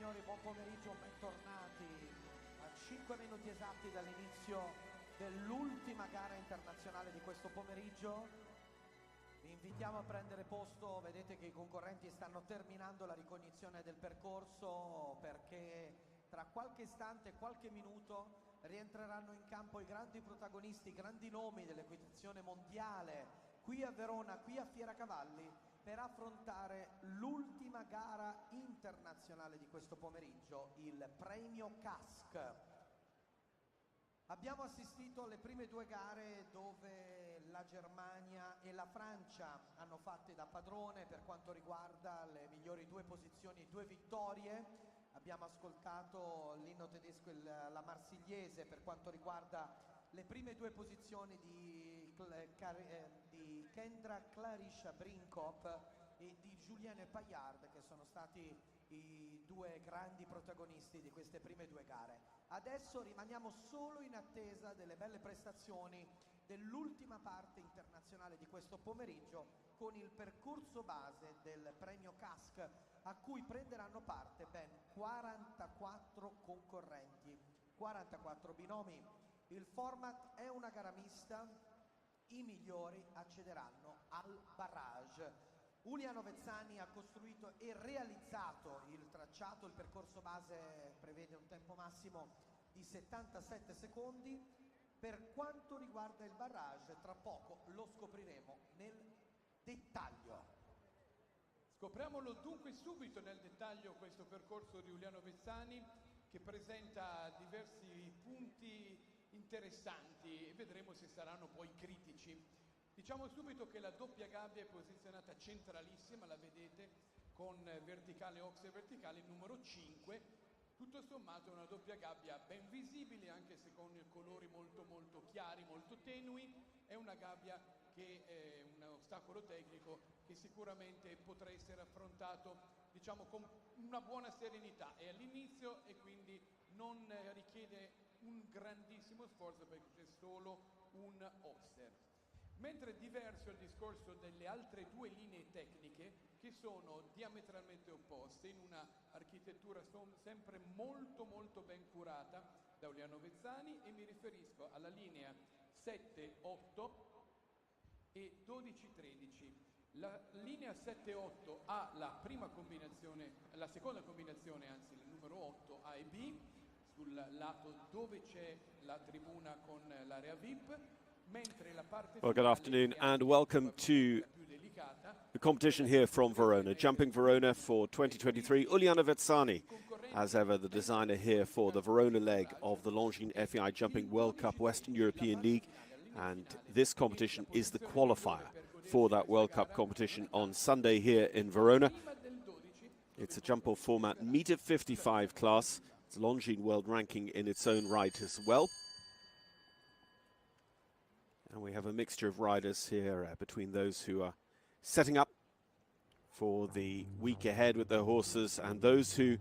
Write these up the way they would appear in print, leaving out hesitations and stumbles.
signori, buon pomeriggio, bentornati a 5 minuti esatti dall'inizio dell'ultima gara internazionale di questo pomeriggio. Vi invitiamo a prendere posto, vedete che i concorrenti stanno terminando la ricognizione del percorso perché tra qualche istante, qualche minuto rientreranno in campo i grandi protagonisti, i grandi nomi dell'equitazione mondiale qui a Verona, qui a Fieracavalli, per affrontare l'ultima gara internazionale di questo pomeriggio, il premio CASC. Abbiamo assistito alle prime due gare dove la Germania e la Francia hanno fatto da padrone per quanto riguarda le migliori due posizioni, due vittorie. Abbiamo ascoltato l'inno tedesco, la Marsigliese, per quanto riguarda le prime due posizioni di Kendra Clarissa Brinkhoff e di Julienne Paillard, che sono stati i due grandi protagonisti di queste prime due gare. Adesso rimaniamo solo in attesa delle belle prestazioni dell'ultima parte internazionale di questo pomeriggio, con il percorso base del premio CASC, a cui prenderanno parte ben 44 concorrenti, 44 binomi. Il format è una gara mista, i migliori accederanno al barrage. Uliano Vezzani ha costruito e realizzato il tracciato, il percorso base prevede un tempo massimo di 77 secondi. Per quanto riguarda il barrage, tra poco lo scopriremo nel dettaglio. Scopriamolo dunque subito nel dettaglio questo percorso di Uliano Vezzani, che presenta diversi punti interessanti e vedremo se saranno poi critici. Diciamo subito che la doppia gabbia è posizionata centralissima, la vedete, con verticale, ox verticale, numero 5. Tutto sommato è una doppia gabbia ben visibile, anche se con colori molto chiari, molto tenui. È una gabbia che è un ostacolo tecnico che sicuramente potrà essere affrontato, diciamo, con una buona serenità. È all'inizio e quindi non richiede un grandissimo sforzo perché c'è solo un oxer. Mentre è diverso il discorso delle altre due linee tecniche, che sono diametralmente opposte, in una architettura sempre molto ben curata da Uliano Vezzani, e mi riferisco alla linea 7-8 e 12-13. La linea 7-8 ha la prima combinazione, la seconda combinazione, anzi il numero 8 A e B, sul lato dove c'è la tribuna con l'area VIP. Well, good afternoon and welcome to the competition here from Verona. Jumping Verona for 2023. Uliano Vezzani, as ever, the designer here for the Verona leg of the Longines FEI Jumping World Cup Western European League. And this competition is the qualifier for that World Cup competition on Sunday here in Verona. It's a jump off format, meter 55 class. It's Longines world ranking in its own right as well. And we have a mixture of riders here between those who are setting up for the week ahead with their horses and those who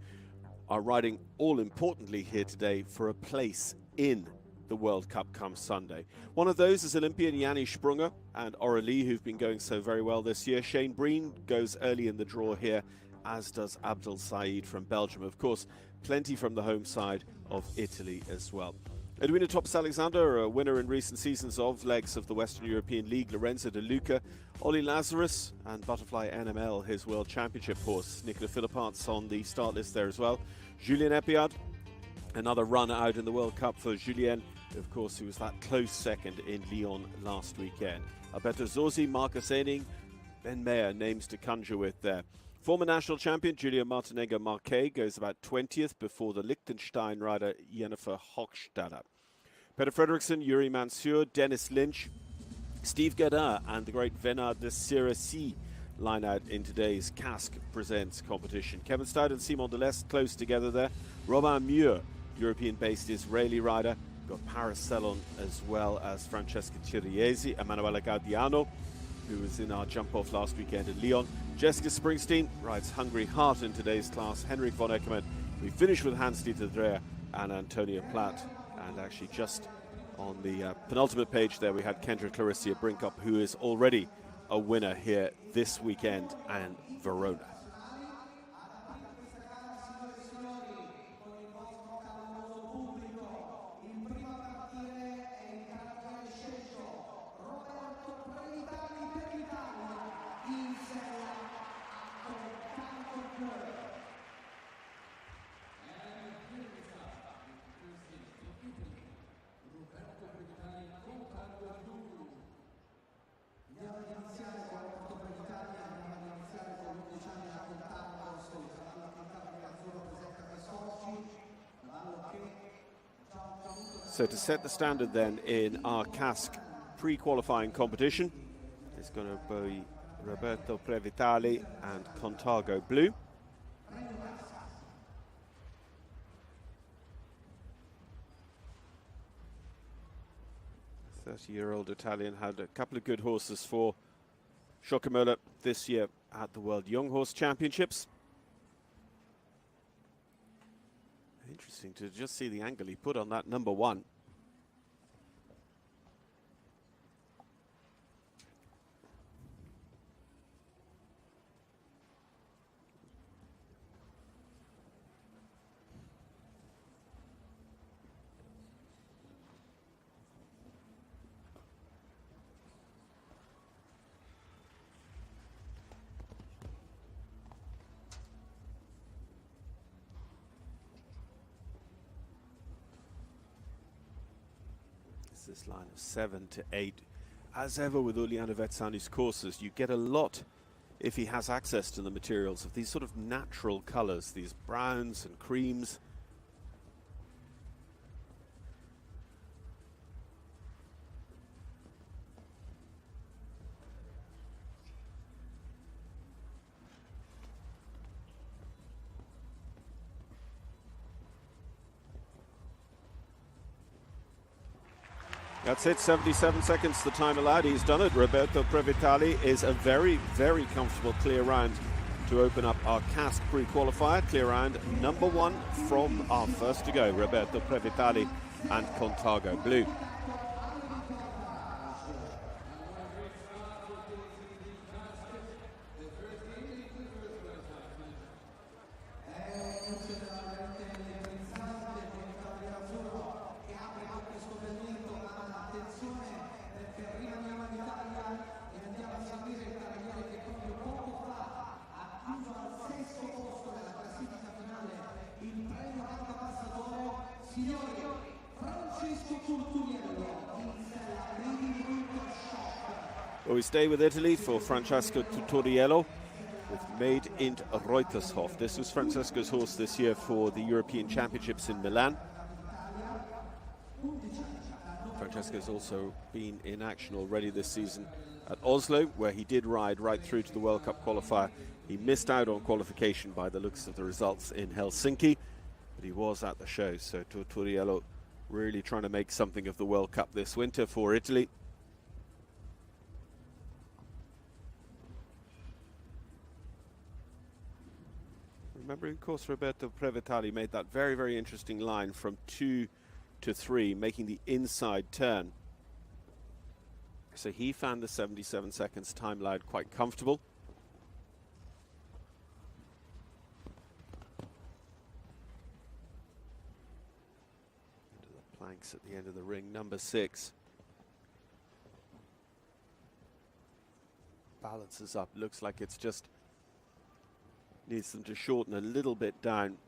are riding, all importantly here today, for a place in the World Cup come Sunday. One of those is Olympian Yanni Sprunger and Aurélie, who've been going so very well this year. Shane Breen goes early in the draw here, as does Abdel Said from Belgium. Of course, plenty from the home side of Italy as well. Edwina Thomas-Alexander, a winner in recent seasons of legs of the Western European League. Lorenzo De Luca, Ollie Lazarus, and Butterfly NML, his World Championship horse. Nicola Philippart's on the start list there as well. Julien Epiard, another run out in the World Cup for Julien, of course, who was that close second in Lyon last weekend. Alberto Zorzi, Marcus Ening, Ben Mayer, names to conjure with there. Former national champion Julia Martinengo Marquet goes about 20th before the Liechtenstein rider Jennifer Hochstadter. Peter Fredriksson, Yuri Mansur, Dennis Lynch, Steve Godin and the great Venard de Siracy line out in today's CASC Presents competition. Kevin Stout and Simon Deleste close together there. Robin Muir, European-based Israeli rider. Got Paris Cellon as well as Francesca Ciriesi, Emanuela Gaudiano, who was in our jump-off last weekend in Lyon. Jessica Springsteen rides Hungry Heart in today's class. Henrik von Eckermann. We finish with Hans-Dieter Dreher and Antonia Platt. And actually just on the penultimate page there we had Kendra Clarissa Brinkhoff, who is already a winner here this weekend and Verona. So to set the standard then in our cask pre-qualifying competition, it's going to be Roberto Previtali and Contago Blue. 30-year-old Italian had a couple of good horses for Schockemöller this year at the World Young Horse Championships. Interesting to just see the angle he put on that number one. This line of 7 to 8. As ever with Giuliano Vezzani's courses, you get a lot, if he has access to the materials, of these sort of natural colours, these browns and creams. That's it, 77 seconds the time allowed. He's done it. Roberto Previtali is a very, very comfortable clear round to open up our cask pre-qualifier. Clear round number one from our first to go, Roberto Previtali and Contago Blue. Well, we stay with Italy for Francesco Tutoriello with Made in Reutershof. This was Francesco's horse this year for the European Championships in Milan. Francesco's also been in action already this season at Oslo, where he did ride right through to the World Cup qualifier. He missed out on qualification by the looks of the results in Helsinki, but he was at the show. So Tutoriello really trying to make something of the World Cup this winter for Italy. Remember, of course, Roberto Previtali made that very, very interesting line from 2 to 3, making the inside turn. So he found the 77 seconds time allowed quite comfortable. Into the planks at the end of the ring, number 6. Balances up, looks like it's just needs them to shorten a little bit down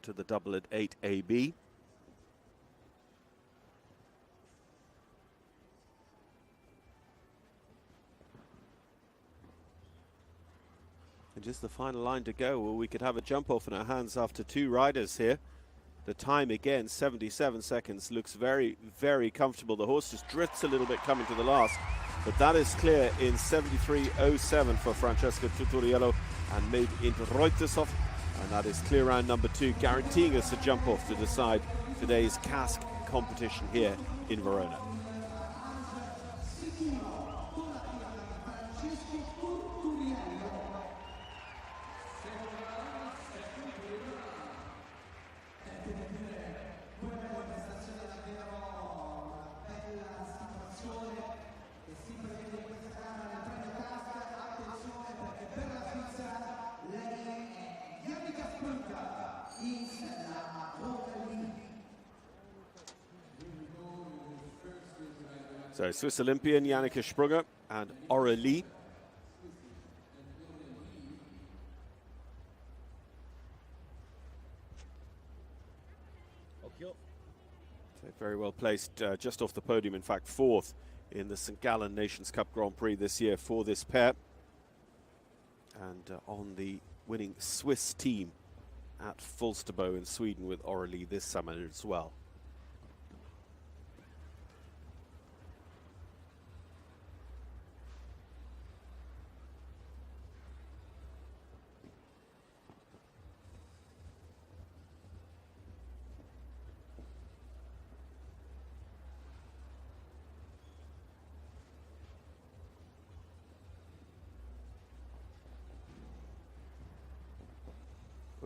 to the double at 8 AB. And just the final line to go. Well, we could have a jump off in our hands after 2 riders here. The time again, 77 seconds, looks very, very comfortable. The horse just drifts a little bit coming to the last, but that is clear in 73.07 for Francesco Tutoriello and Made in Reutershof, and that is clear round number 2, guaranteeing us a jump off to decide today's cask competition here in Verona. So Swiss Olympian Janneke Sprünger and Aurelie. So very well placed, just off the podium, in fact 4th in the St. Gallen Nations Cup Grand Prix this year for this pair. And on the winning Swiss team at Falsterbo in Sweden with Aurelie this summer as well.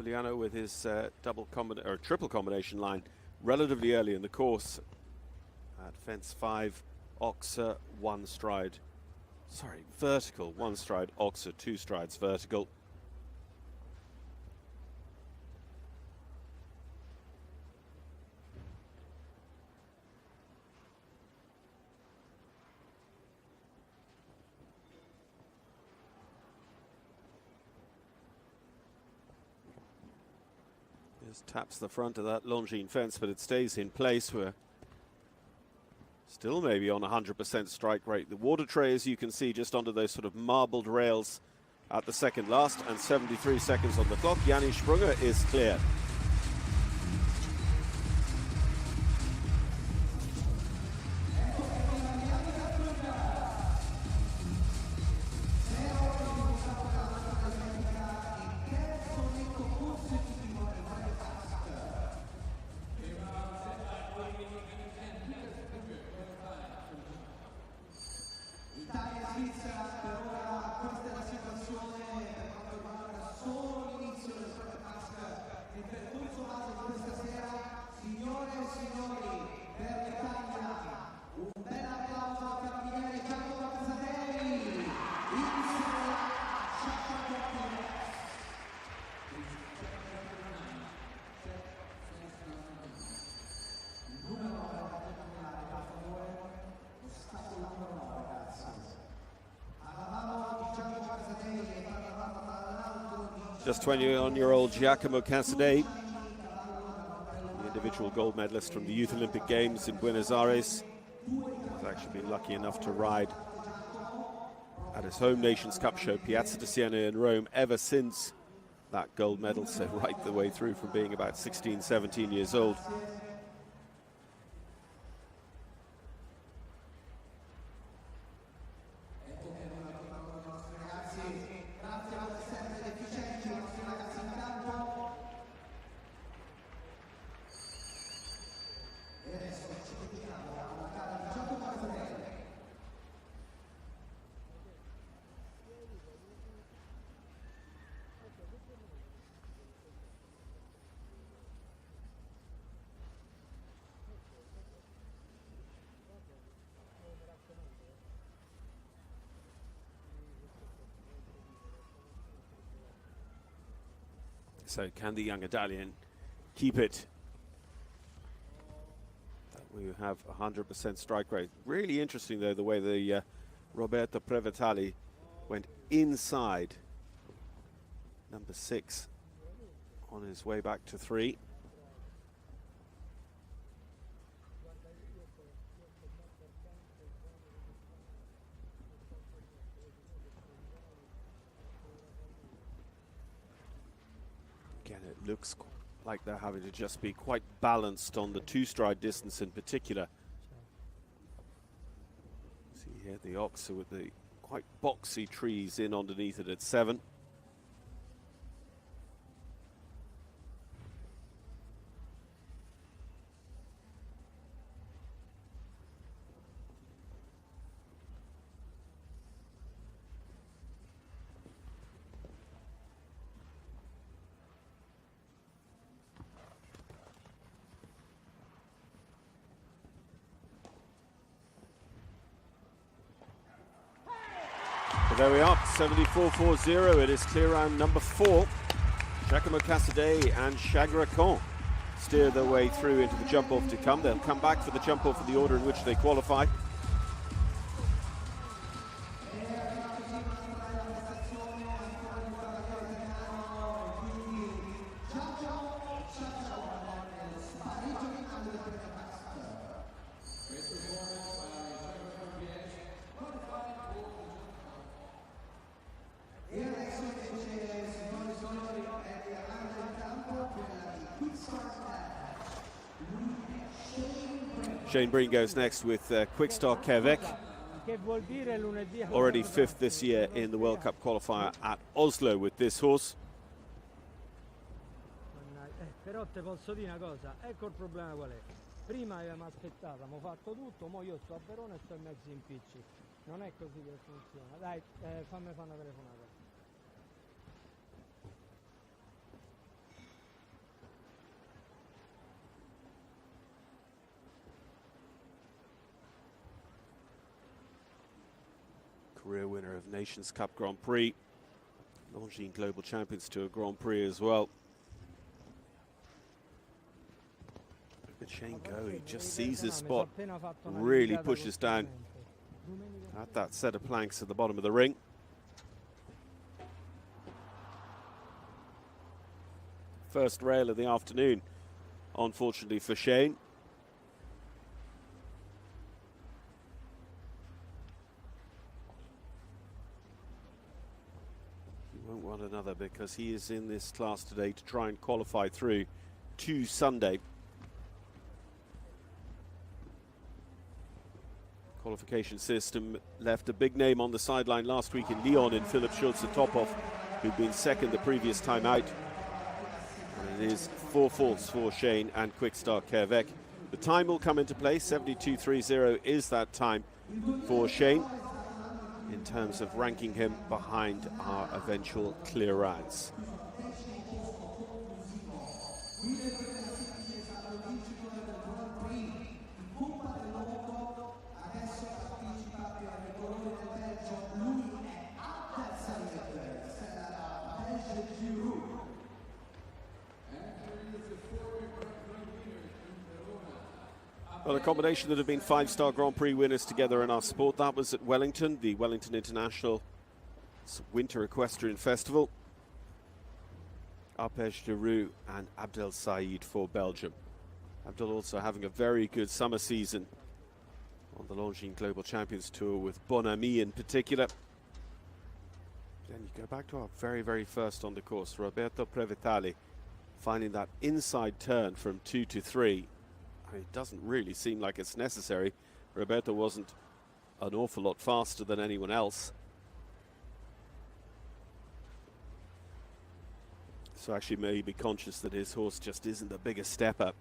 Giuliano with his triple combination line relatively early in the course at fence 5, Oxer 1 stride. Sorry, vertical 1 stride, Oxer 2 strides vertical. Just taps the front of that Longines fence, but it stays in place. We're still maybe on 100% strike rate. The water tray, as you can see, just under those sort of marbled rails at the second last, and 73 seconds on the clock. Yanni Sprunger is clear. Just 21-year-old Giacomo Casadei, the individual gold medalist from the Youth Olympic Games in Buenos Aires, has actually been lucky enough to ride at his home Nations Cup show, Piazza di Siena in Rome, ever since that gold medal, so right the way through from being about 16, 17 years old. So can the young Italian keep it? We have 100% strike rate. Really interesting, though, the way the Roberto Previtali went inside number 6 on his way back to 3. Again, it looks like they're having to just be quite balanced on the 2-stride distance in particular. See here the Oxer with the quite boxy trees in underneath it at 7. There we are, 74.40. It is clear round number 4. Giacomo Casadei and Chagra Khan steer their way through into the jump off to come. They'll come back for the jump off in the order in which they qualify. Shane Breen goes next with Quick Start Quebec. Already 5th this year in the World Cup qualifier at Oslo with this horse. Però te posso dire una cosa, ecco il problema qual è. Prima avevamo aspettato, abbiamo fatto tutto, mo io sto a Verona e sto in mezzo in impicci. Non è così che funziona. Dai, fammi fare una telefonata. career winner of Nations Cup Grand Prix, Longines Global Champions Tour Grand Prix as well. Look at Shane go, he just sees his spot, really pushes down at that set of planks at the bottom of the ring. First rail of the afternoon, unfortunately for Shane. He won't want another because he is in this class today to try and qualify through to Sunday. Qualification system left a big name on the sideline last week in Lyon in Philipp Schulze-Tophoff, who'd been second the previous time out. And it is 4 faults for Shane and Quickstar Kervek. The time will come into play. 72.30 is that time for Shane in terms of ranking him behind our eventual clear rounds. Well, a combination that have been 5-star Grand Prix winners together in our sport. That was at Wellington, the Wellington International Winter Equestrian Festival. Arpège de Roue and Abdel Said for Belgium. Abdel also having a very good summer season on the Longines Global Champions Tour with Bon Ami in particular. Then you go back to our very, very first on the course, Roberto Previtali, finding that inside turn from 2 to 3. It doesn't really seem like it's necessary. Roberto wasn't an awful lot faster than anyone else. So actually may be conscious that his horse just isn't the biggest step up.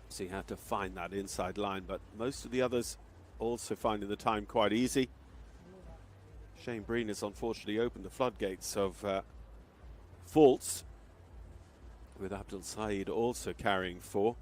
So he had to find that inside line, but most of the others also finding the time quite easy. Shane Breen has unfortunately opened the floodgates of faults, with Abdel Said also carrying 4.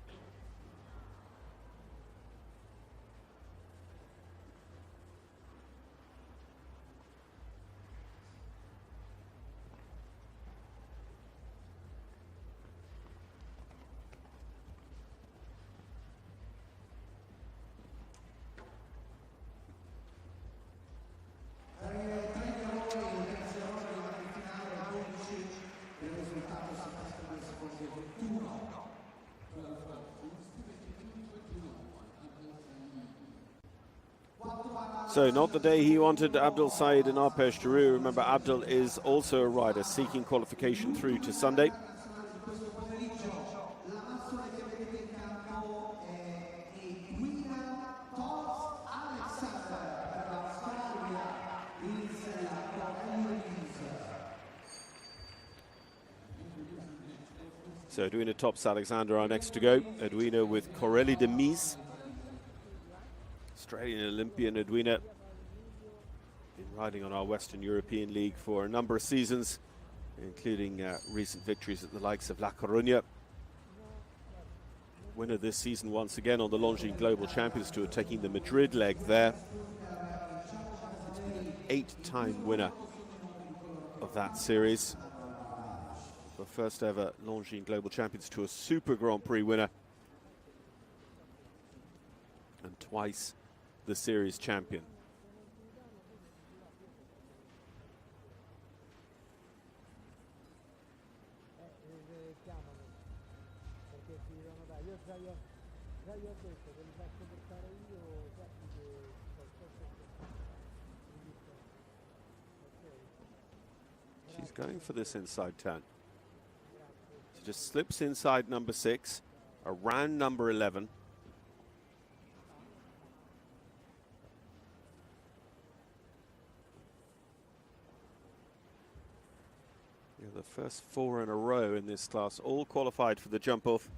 So not the day he wanted, Abdel Said and Arpège de Roue. Remember, Abdel is also a rider seeking qualification through to Sunday. So Edwina Tops Alexander are next to go. Edwina with Corélie de Mise. Australian Olympian Edwina, been riding on our Western European League for a number of seasons, including recent victories at the likes of La Coruña. Winner this season once again on the Longines Global Champions Tour, taking the Madrid leg there. He's been an 8-time winner of that series. The first ever Longines Global Champions Tour Super Grand Prix winner. And twice the series champion. She's going for this inside turn. She just slips inside number 6, around number 11. The first 4 in a row in this class, all qualified for the jump off.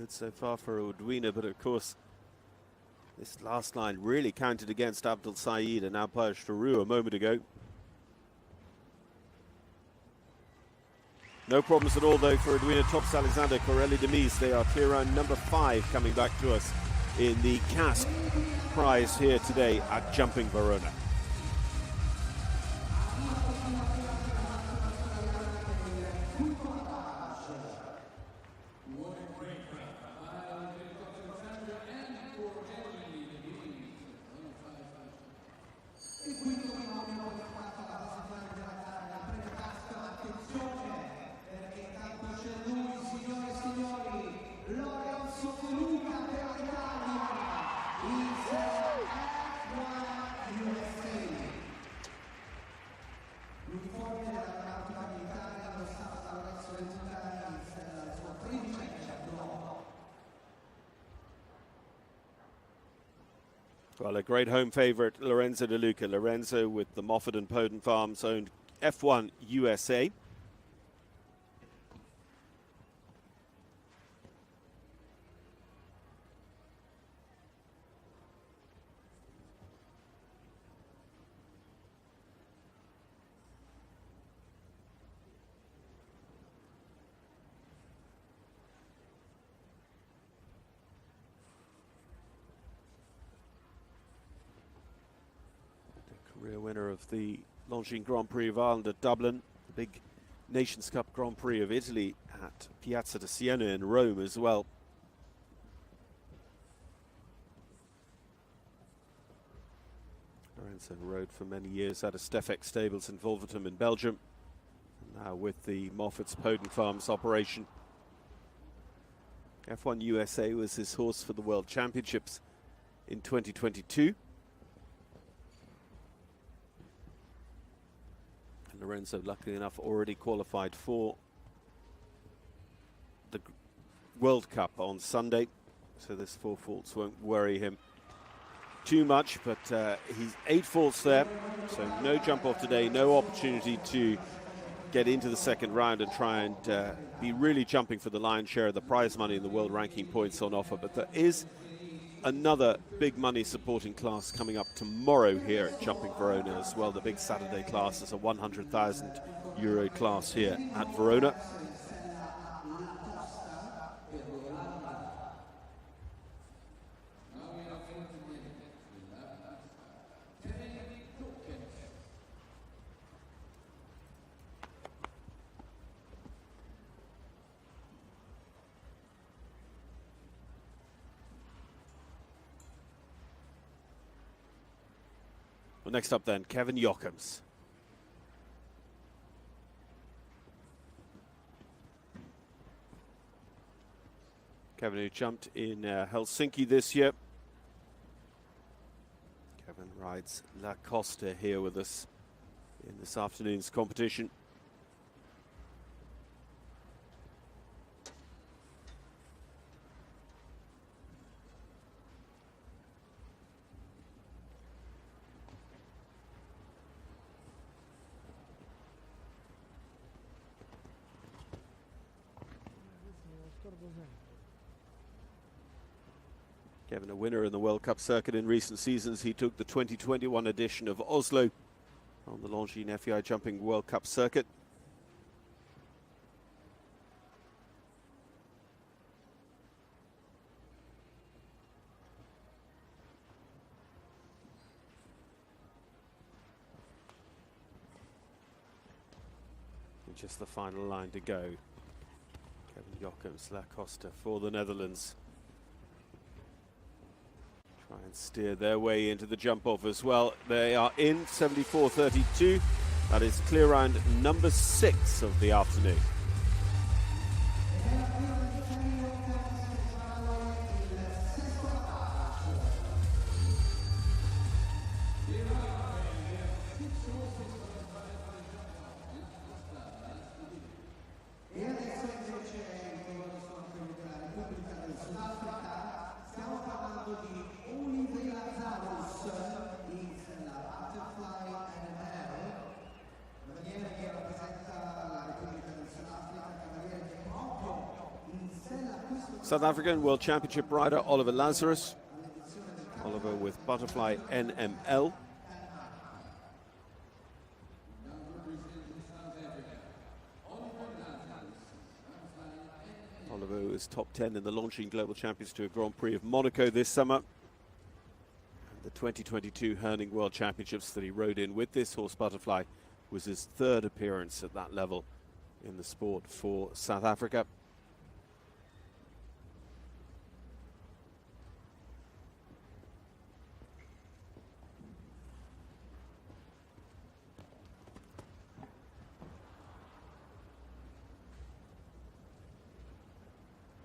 good so far for Udwina, but of course this last line really counted against Abdul Saeed and Alpaj Taru a moment ago. No problems at all though for Udwina. Tops Alexander, Corelli Demise. They are clear round number 5 coming back to us in the cask prize here today at Jumping Verona. Well, a great home favourite, Lorenzo De Luca. Lorenzo with the Moffat and Poden Farms owned F1 USA. Career winner of the Longines Grand Prix of Ireland at Dublin, the big Nations Cup Grand Prix of Italy at Piazza di Siena in Rome as well. Lorenzo rode for many years out of Stefek Stables in Wolvertum in Belgium, and now with the Moffat's Poden Farms operation. F1 USA was his horse for the World Championships in 2022. Lorenzo, luckily enough, already qualified for the World Cup on Sunday, so this 4 faults won't worry him too much, but he's 8 faults there, so no jump off today, no opportunity to get into the second round and try and be really jumping for the lion's share of the prize money and the world ranking points on offer. But there is another big money supporting class coming up tomorrow here at Jumping Verona as well. The big Saturday class is a €100,000 class here at Verona. Well, next up then, Kevin Jochems. Kevin, who jumped in Helsinki this year. Kevin rides La Costa here with us in this afternoon's competition. Kevin, a winner in the World Cup circuit in recent seasons. He took the 2021 edition of Oslo on the Longines FEI Jumping World Cup circuit. And just the final line to go. Kevin Jochems, La Costa for the Netherlands. Try and steer their way into the jump off as well. They are in 74.32. That is clear round number 6 of the afternoon. South African World Championship rider Oliver Lazarus. Oliver with Butterfly NML. Oliver is top 10 in the Longines Global Champions Tour Grand Prix of Monaco this summer. And the 2022 Hurling World Championships that he rode in with this horse Butterfly was his third appearance at that level in the sport for South Africa.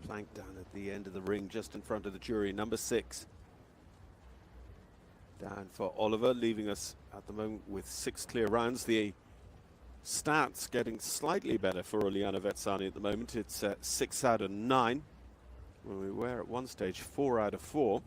Plank down at the end of the ring, just in front of the jury, number 6. Down for Oliver, leaving us at the moment with 6 clear rounds. The stats getting slightly better for Longines FEI at the moment. It's 6 out of 9, when we were at one stage 4 out of 4.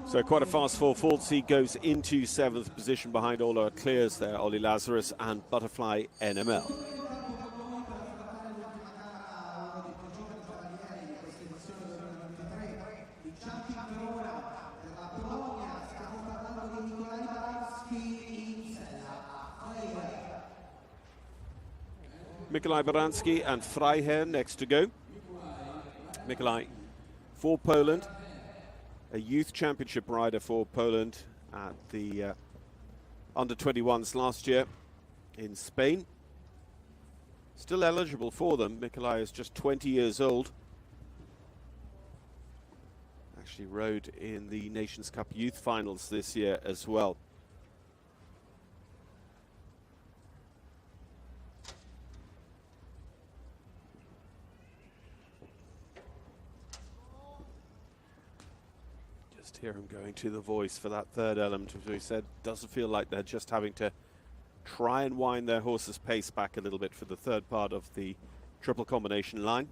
So quite a fast 4 faults. He goes into 7th position behind all our clears there, Ollie Lazarus and Butterfly NML. Mikołaj Baranski and Freiherr next to go. Mikołaj for Poland. A youth championship rider for Poland at the under-21s last year in Spain. Still eligible for them. Mikołaj is just 20 years old. Actually rode in the Nations Cup Youth Finals this year as well. Hear him going to the voice for that third element, which we said doesn't feel like they're just having to try and wind their horse's pace back a little bit for the third part of the triple combination line.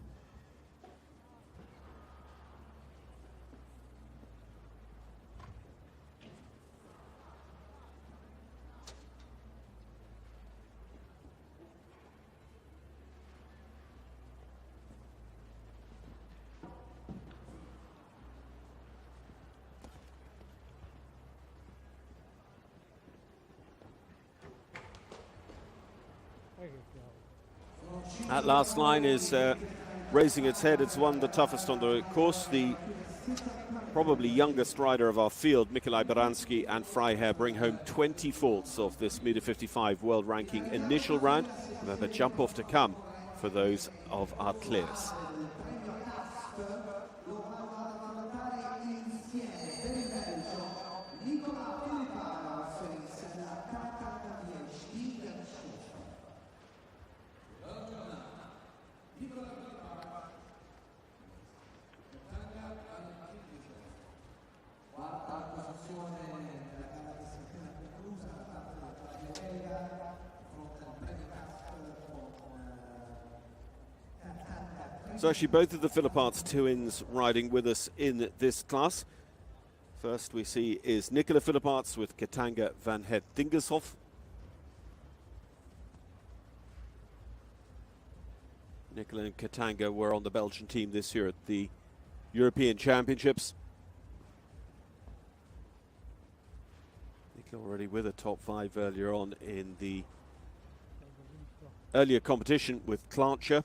That last line is raising its head. It's one of the toughest on the course. The probably youngest rider of our field, Mikołaj Baranski and Freiherr, bring home 20 faults of this meter 55 world ranking initial round. We have a jump off to come for those of our clears. So actually both of the Philipparts twins riding with us in this class. First we see is Nicola Philipparts with Katanga van Het Dingershof. Nicola and Katanga were on the Belgian team this year at the European Championships. Nicola already with a top 5 earlier on in the earlier competition with Clarcher.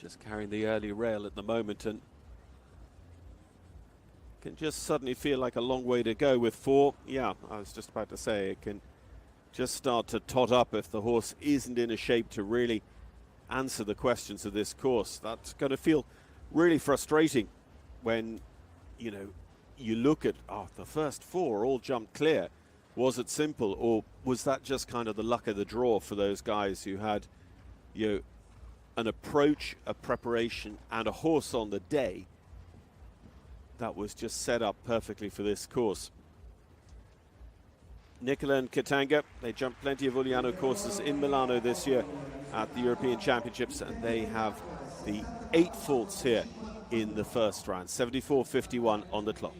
Just carrying the early rail at the moment, and can just suddenly feel like a long way to go with 4. Yeah, I was just about to say it can just start to tot up if the horse isn't in a shape to really answer the questions of this course. That's going to feel really frustrating when, you know, you look at the first 4 all jumped clear. Was it simple, or was that just kind of the luck of the draw for those guys who had, you know, an approach, a preparation and a horse on the day that was just set up perfectly for this course. Nicola and Katanga, they jumped plenty of Uliano courses in Milano this year at the European Championships, and they have the 8 faults here in the first round. 74.51 on the clock.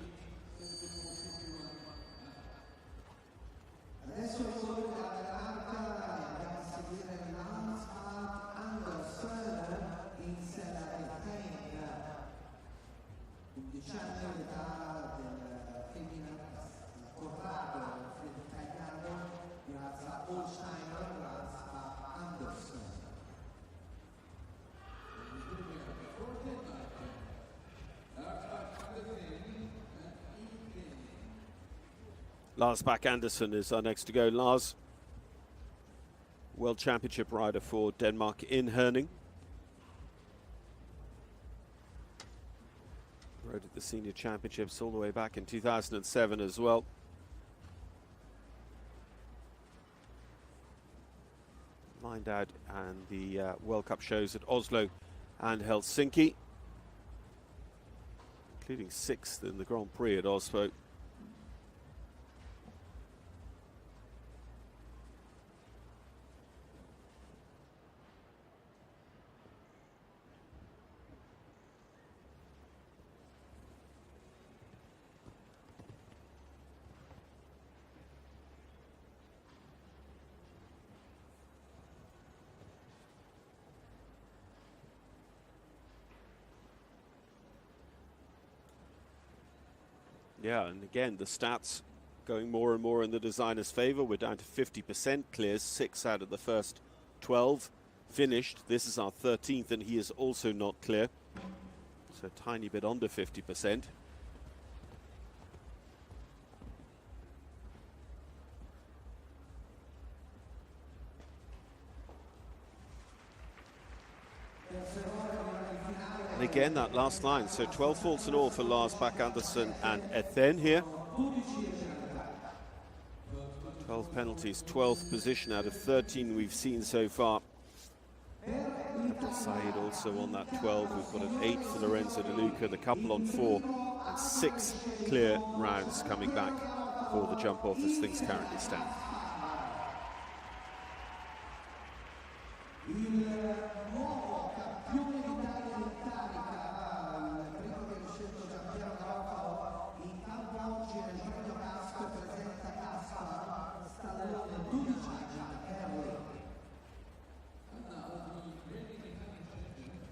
Lars Bak-Andersen is our next to go. Lars, World Championship rider for Denmark in Herning. Rode at the Senior Championships all the way back in 2007 as well. Lined out and the World Cup shows at Oslo and Helsinki, including 6th in the Grand Prix at Oslo. Yeah, and again, the stats going more and more in the designer's favor. We're down to 50% clears, 6 out of the first 12 finished. This is our 13th, and he is also not clear. So a tiny bit under 50%. And again, that last line, so 12 faults in all for Lars Bak-Andersen and Ethen here. 12 penalties, 12th position out of 13 we've seen so far. Abdel Said also on that 12. We've got an 8 for Lorenzo De Luca, the couple on 4, and 6 clear rounds coming back for the jump off as things currently stand.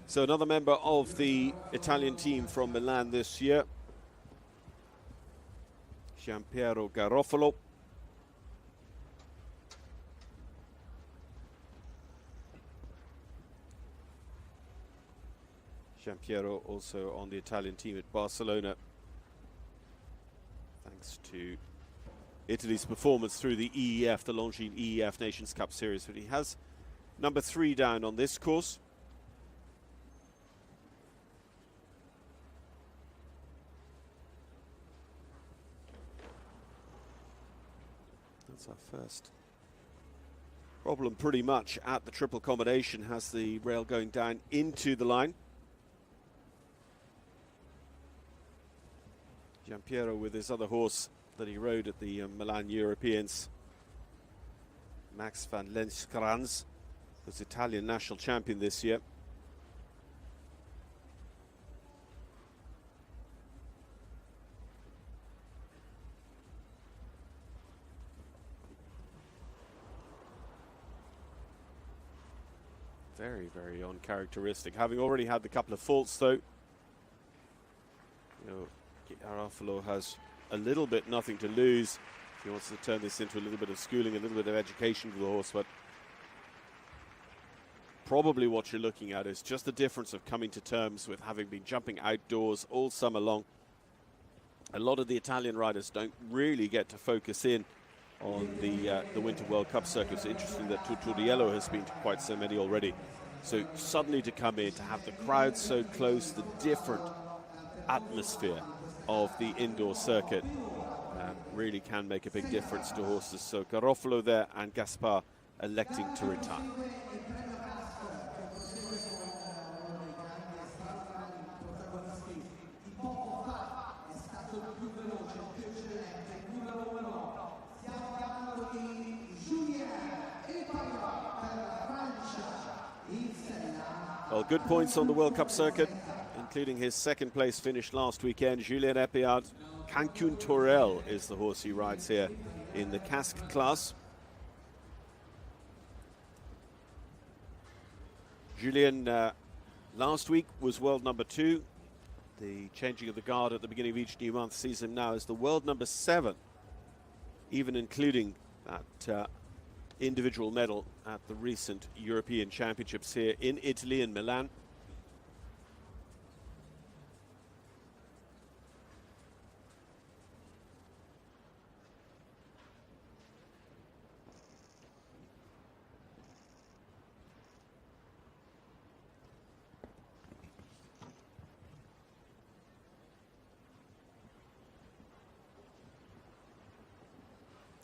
So another member of the Italian team from Milan this year, Giampiero Garofalo. Giampiero also on the Italian team at Barcelona, thanks to Italy's performance through the EEF, the Longines EEF Nations Cup Series. But he has number 3 down on this course. That's our first problem pretty much at the triple combination, has the rail going down into the line. Giampiero with his other horse that he rode at the Milan Europeans, Max van Lenskrans, was Italian national champion this year. Very, very uncharacteristic. Having already had the couple of faults, though, you know, Garofalo has a little bit nothing to lose. He wants to turn this into a little bit of schooling, a little bit of education for the horse, but probably what you're looking at is just the difference of coming to terms with having been jumping outdoors all summer long. A lot of the Italian riders don't really get to focus in on the Winter World Cup circuit. It's interesting that Tuturiello has been to quite so many already. So suddenly to come in, to have the crowd so close, the different atmosphere of the indoor circuit really can make a big difference to horses. So Garofalo there and Gaspar electing to retire. Well, good points on the World Cup circuit, including his second place finish last weekend. Julien Epillard. Cancun Torel is the horse he rides here in the Casque class. Julien last week was world number 2. The changing of the guard at the beginning of each new month sees him now as the world number 7, even including that individual medal at the recent European Championships here in Italy, in Milan.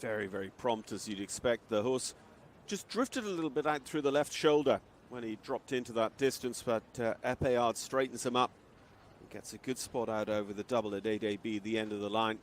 Very, very prompt, as you'd expect. The horse just drifted a little bit out through the left shoulder when he dropped into that distance, but Epillard straightens him up. He gets a good spot out over the double at 8AB, the end of the line.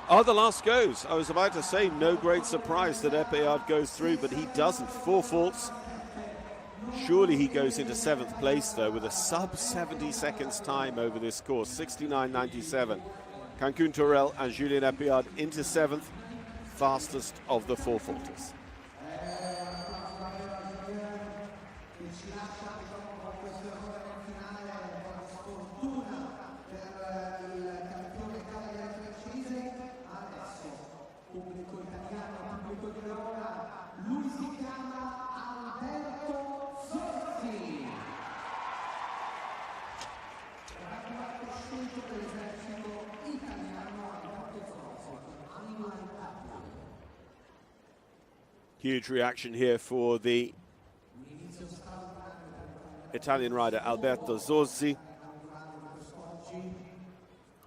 Oh, the last goes. I was about to say, no great surprise that Epillard goes through, but he doesn't. 4 faults. Surely he goes into 7th place, though, with a sub-70 seconds time over this course. 69.97. Cancun Torel and Julien Epillard into 7th, fastest of the 4 faulters. Huge reaction here for the Italian rider Alberto Zorzi.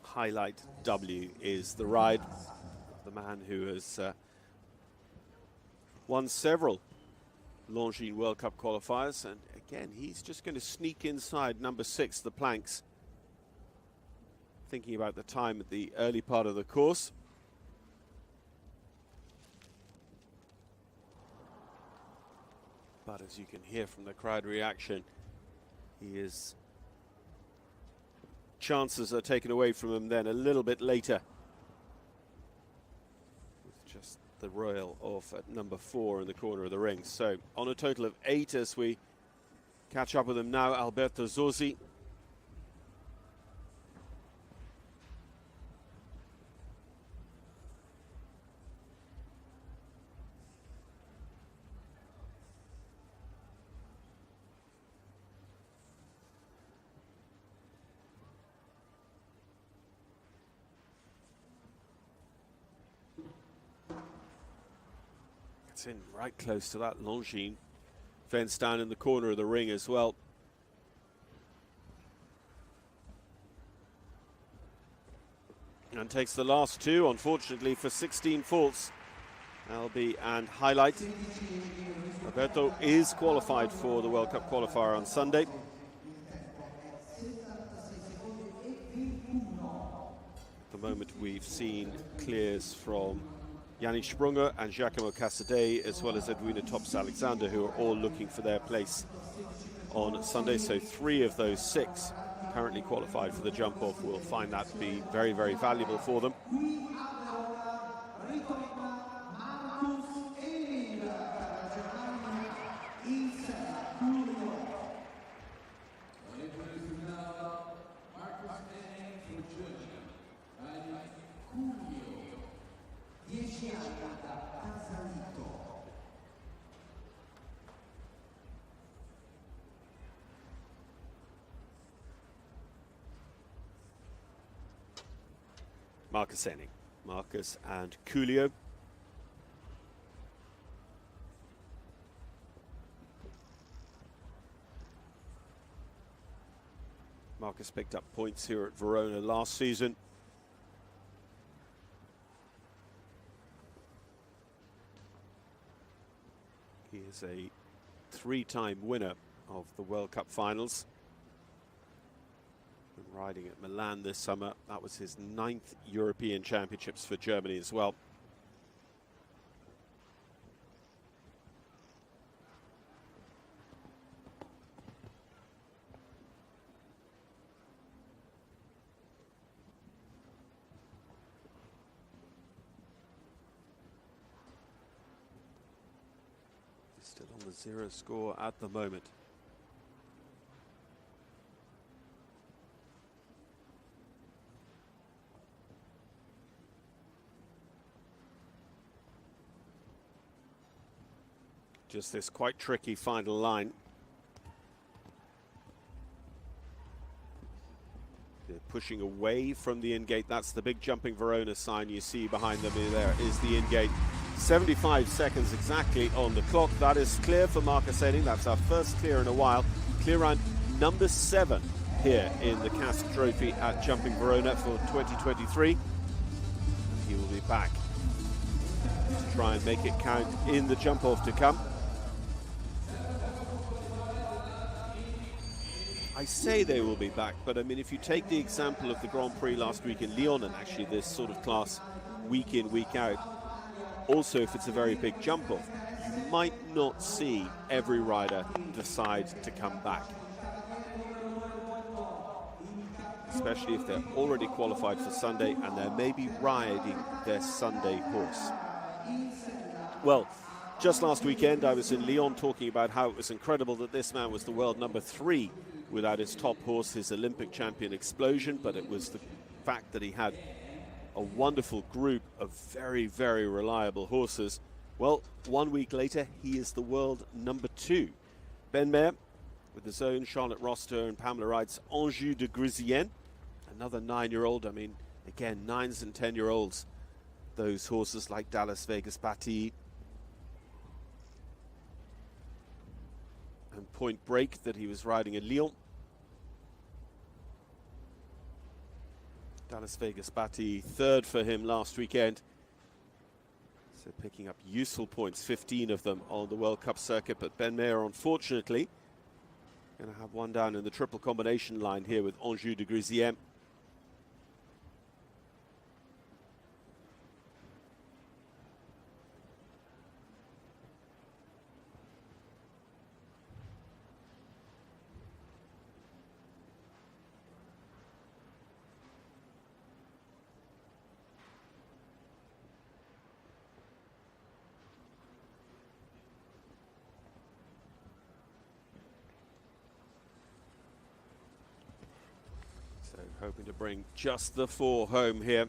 Highlight W is the ride. The man who has won several Longines World Cup qualifiers, and again he's just going to sneak inside number 6, the planks. Thinking about the time at the early part of the course. But as you can hear from the crowd reaction, chances are taken away from him then a little bit later, with just the Royal off at number 4 in the corner of the ring. So on a total of 8 as we catch up with him now, Alberto Zorzi. In right close to that Longines fence down in the corner of the ring as well. And takes the last 2, unfortunately, for 16 faults. Albi and Highlight. Alberto is qualified for the World Cup qualifier on Sunday. At the moment we've seen clears from Yannick Sprunger and Giacomo Casadei, as well as Edwina Tops-Alexander, who are all looking for their place on Sunday. So 3 of those 6 currently qualified for the jump-off will find that to be very, very valuable for them. Marcus Enning, Marcus and Coolio. Marcus picked up points here at Verona last season. He is a 3-time winner of the World Cup finals. Been riding at Milan this summer. That was his 9th European Championships for Germany as well. Still on the 0 score at the moment. Just this quite tricky final line. They're pushing away from the in-gate. That's the big jumping Verona sign you see behind them. There is the in-gate. 75 seconds exactly on the clock. That is clear for Marcus Henning. That's our first clear in a while. Clear round number 7 here in the Cask Trophy at Jumping Verona for 2023. He will be back to try and make it count in the jump-off to come. I say they will be back, but I mean, if you take the example of the Grand Prix last week in Lyon, and actually this sort of class week in, week out, also if it's a very big jump-off, you might not see every rider decide to come back. Especially if they're already qualified for Sunday and they're maybe riding their Sunday horse. Well, just last weekend I was in Lyon talking about how it was incredible that this man was the world number 3 without his top horse, his Olympic champion Explosion, but it was the fact that he had a wonderful group of very, very reliable horses. Well, 1 week later, he is the world number 2. Ben Maher, with his own Charlotte Roster and Pamela Wright's Anjou de Grisienne, another 9-year-old. I mean, again, 9s and 10-year-olds. Those horses like Dallas Vegas Bati and Point Break that he was riding in Lyon. Dallas Vegas Bati, 3rd for him last weekend. So picking up useful points, 15 of them on the World Cup circuit. But Ben Maher, unfortunately, going to have one down in the triple combination line here with Anjou de Grisienne. Hoping to bring just the 4 home here.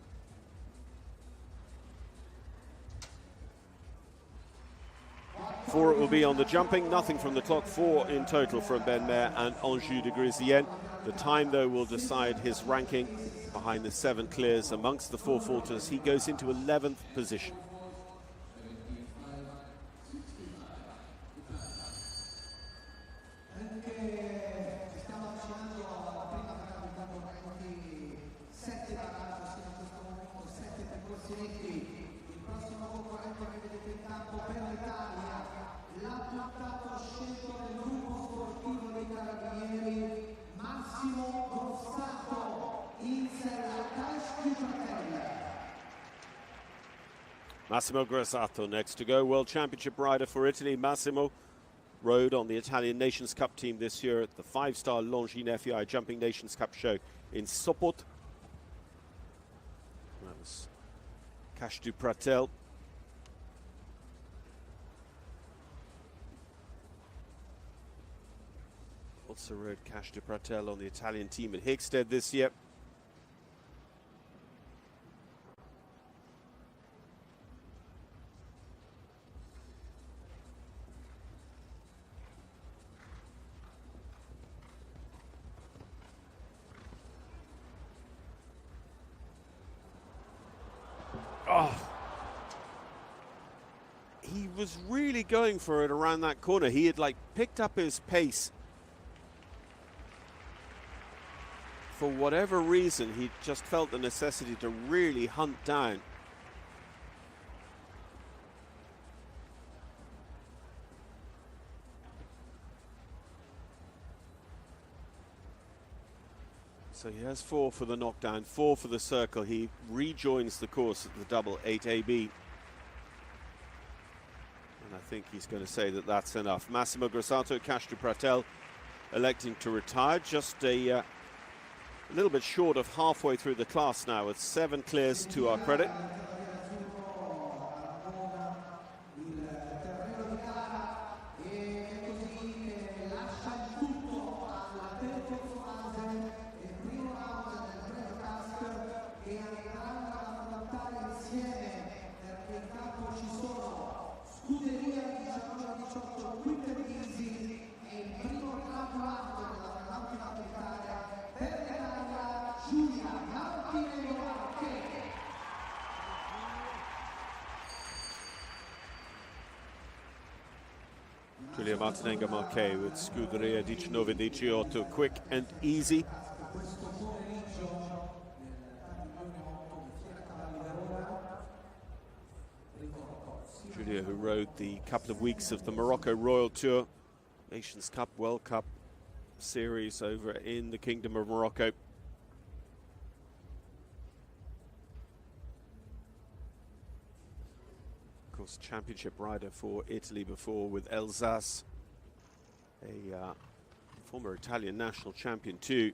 Four it will be on the jumping, nothing from the clock, 4 in total from Ben Maher and Anjou de Grisienne. The time, though, will decide his ranking behind the 7 clears amongst the 4 falters. He goes into 11th position. Massimo Grassato next to go, World Championship rider for Italy. Massimo rode on the Italian Nations Cup team this year at the 5-star Longines FEI Jumping Nations Cup show in Sopot. That was Cache du Pratel. Also rode Cache du Pratel on the Italian team at Hickstead this year. Oh, he was really going for it around that corner. He had picked up his pace. For whatever reason, he just felt the necessity to really hunt down. So he has 4 for the knockdown, 4 for the circle. He rejoins the course at the double 8AB. And I think he's going to say that that's enough. Massimo Grassato, Kashtu Pratel electing to retire. Just a little bit short of halfway through the class now, with 7 clears to our credit. Giulia Martinengo Marquez with Scuderia 19-18, quick and easy. Giulia, who rode the couple of weeks of the Morocco Royal Tour, Nations Cup, World Cup series over in the Kingdom of Morocco. Of course, championship rider for Italy before with Alsace, a former Italian national champion too.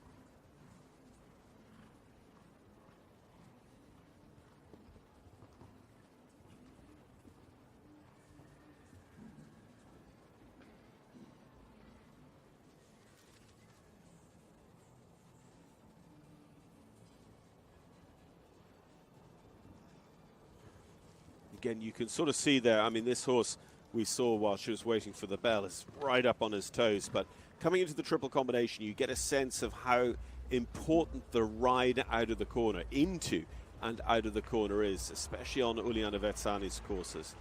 Again, you can sort of see there, I mean, this horse we saw while she was waiting for the bell is right up on his toes, but coming into the triple combination, you get a sense of how important the ride out of the corner, into and out of the corner is, especially on Uliana Vezzani's courses.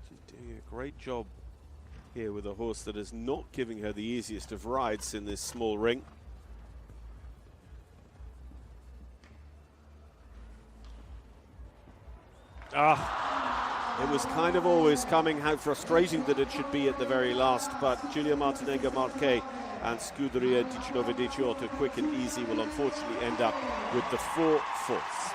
She's doing a great job here with a horse that is not giving her the easiest of rides in this small ring. It was kind of always coming, how frustrating that it should be at the very last, but Giulia Martinengo Marquez and Scuderia 19-18, quick and easy, will unfortunately end up with the 4 fourths.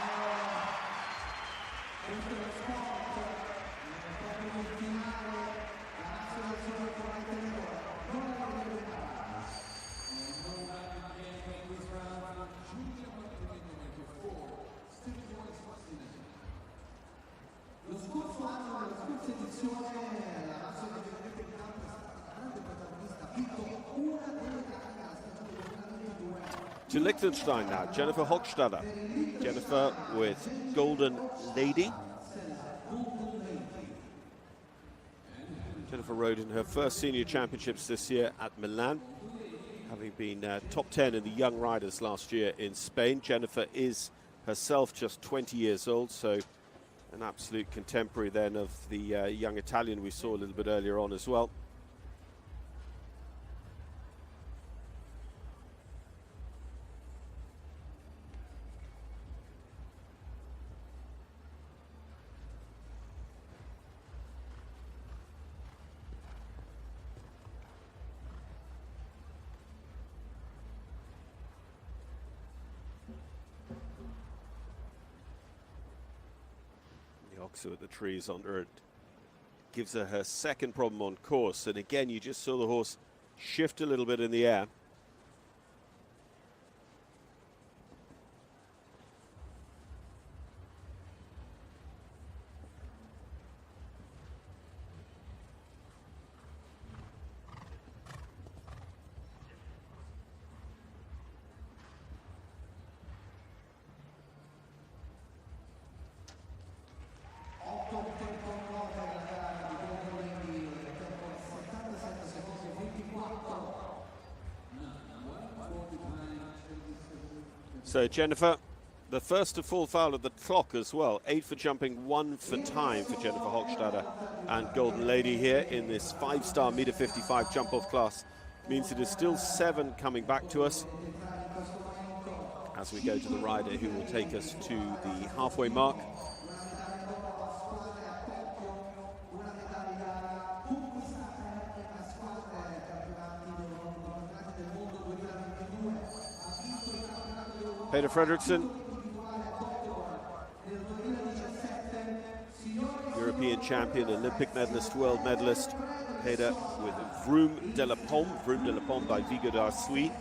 To Liechtenstein now, Jennifer Hochstadter. Jennifer with Golden Lady. Jennifer rode in her first senior championships this year at Milan, having been top 10 in the young riders last year in Spain. Jennifer is herself just 20 years old, so an absolute contemporary then of the young Italian we saw a little bit earlier on as well. So at the trees under it gives her second problem on course, and again you just saw the horse shift a little bit in the air. So Jennifer, the first to fall foul of the clock as well. 8 for jumping, 1 for time for Jennifer Hochstadter and Golden Lady here in this 5-star meter 55 jump off class. Means it is still 7 coming back to us as we go to the rider who will take us to the halfway mark. Peter Fredriksson, European champion, Olympic medalist, world medalist. Peter with Vroom de la Pomme by Vigo d'Arsui.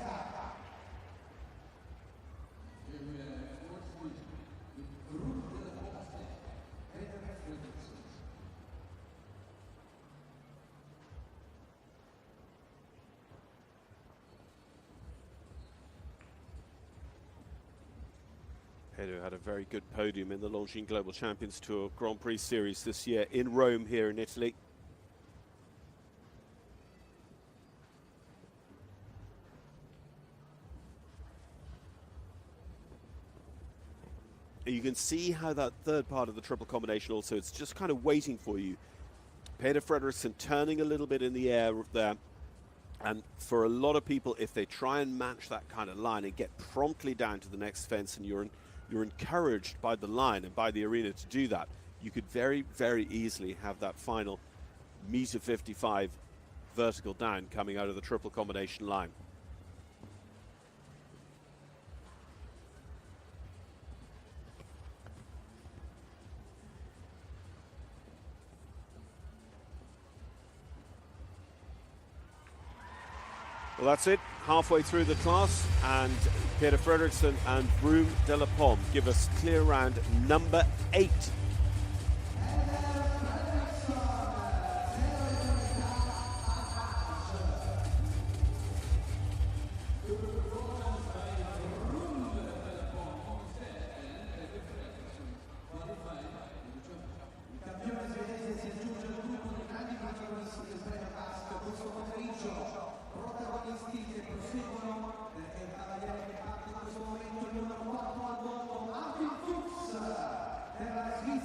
Pedro had a very good podium in the Longines Global Champions Tour Grand Prix Series this year in Rome here in Italy. You can see how that third part of the triple combination also, it's just kind of waiting for you. Peter Fredriksson turning a little bit in the air there. And for a lot of people, if they try and match that kind of line and get promptly down to the next fence, and you're encouraged by the line and by the arena to do that, you could very, very easily have that final meter 55 vertical down coming out of the triple combination line. Well, that's it. Halfway through the class, and Peter Fredriksson and Vroom de la Pomme give us clear round number 8.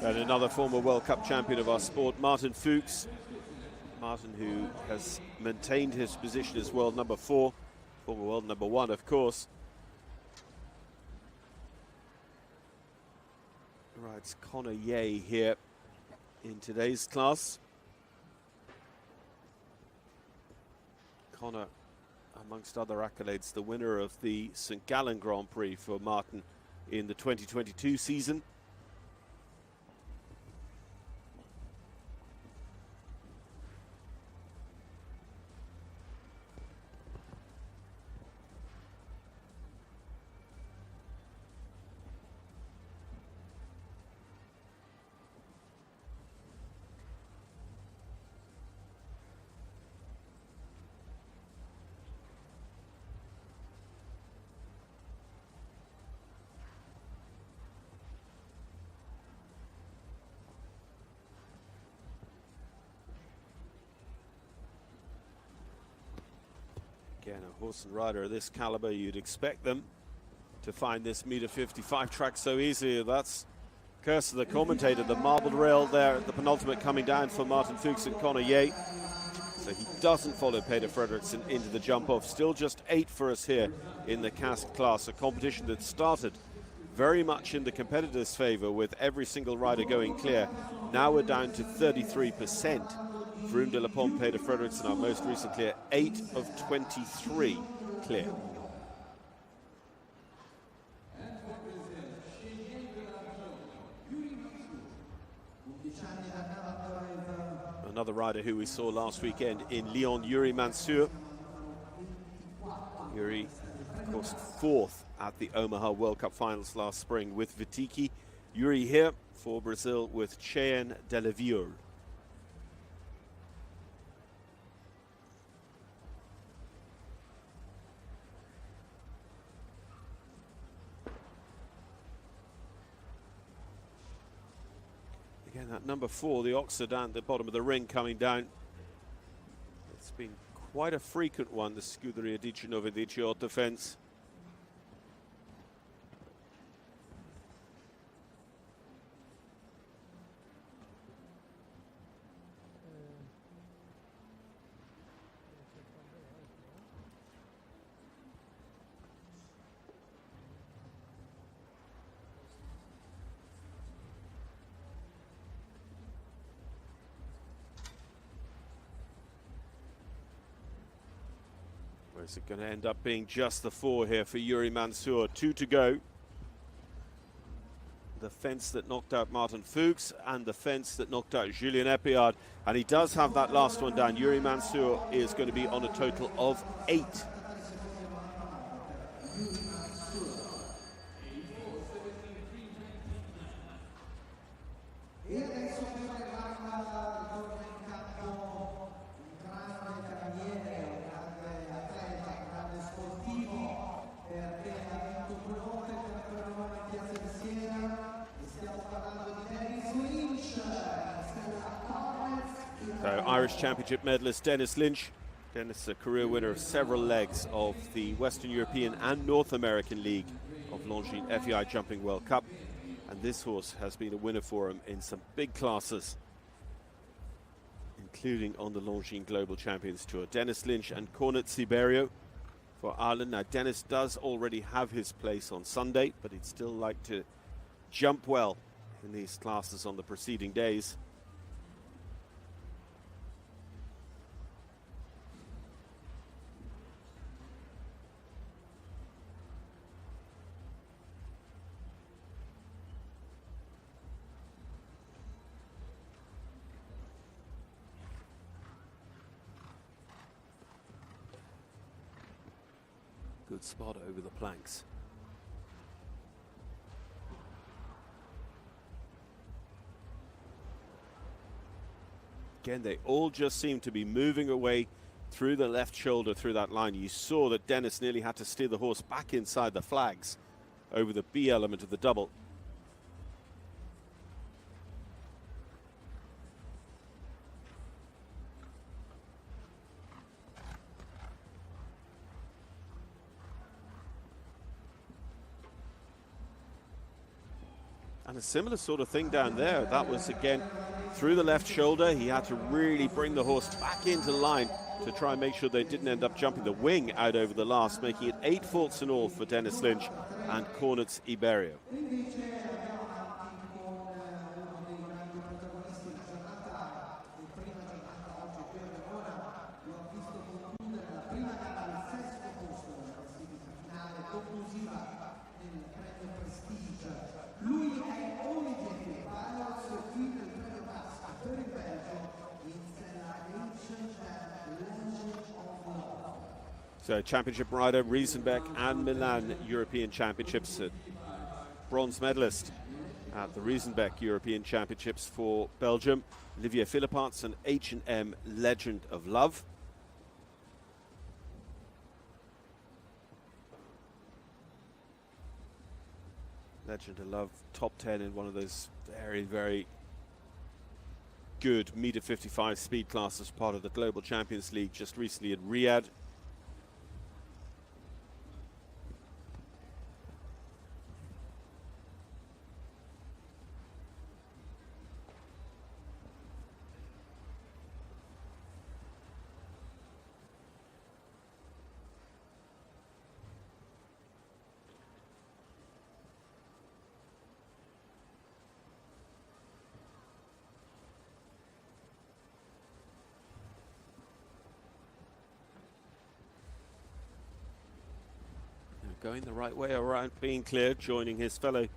And another former World Cup champion of our sport, Martin Fuchs. Martin, who has maintained his position as world number 4, former world number 1, of course. Rides Connor Ye here in today's class. Connor, amongst other accolades, the winner of the St. Gallen Grand Prix for Martin in the 2022 season. Again, a horse and rider of this caliber, you'd expect them to find this meter 55 track so easily. That's curse of the commentator, the marbled rail there at the penultimate coming down for Martin Fuchs and Connor Ye. So he doesn't follow Peter Fredriksson into the jump off. Still just 8 for us here in the cask class, a competition that started very much in the competitors' favor with every single rider going clear. Now we're down to 33%. Vroom de la Pomme, Peter Fredriksson, our most recent clear, 8 of 23 clear. Another rider who we saw last weekend in Lyon, Yuri Mansour. Yuri, of course, 4th at the Omaha World Cup Finals last spring with Vitiki. Yuri here for Brazil with Cheyenne Delavier. Again, that number 4, the Occitan at the bottom of the ring coming down. It's been quite a frequent one, the Scuderia di Genovediccio defense. Is it going to end up being just the 4 here for Yuri Mansour? 2 to go. the fence that knocked out Martin Fuchs and the fence that knocked out Julien Epillard. And he does have that last one down. Yuri Mansour is going to be on a total of 8. So Irish Championship medalist Dennis Lynch. Dennis, a career winner of several legs of the Western European and North American League of Longines FEI Jumping World Cup. And this horse has been a winner for him in some big classes, including on the Longines Global Champions Tour. Dennis Lynch and Cornet Siberio for Ireland. Now, Dennis does already have his place on Sunday, but he'd still like to jump well in these classes on the preceding days. Good spot over the planks. Again, they all just seem to be moving away through the left shoulder through that line. You saw that Dennis nearly had to steer the horse back inside the flags over the B element of the double. And a similar sort of thing down there. That was, again, through the left shoulder. He had to really bring the horse back into line to try and make sure they didn't end up jumping the wing out over the last, making it 8 faults in all for Dennis Lynch and Cornet Siberio. So championship rider, Riesenbeck and Milan European Championships. Bronze medalist at the Riesenbeck European Championships for Belgium. Olivier Philipparts, an H&M Legend of Love. Legend of Love, top 10 in one of those very, very good meter 55 speed classes, part of the Global Champions League just recently in Riyadh. Going the right way around, being clear, joining his fellow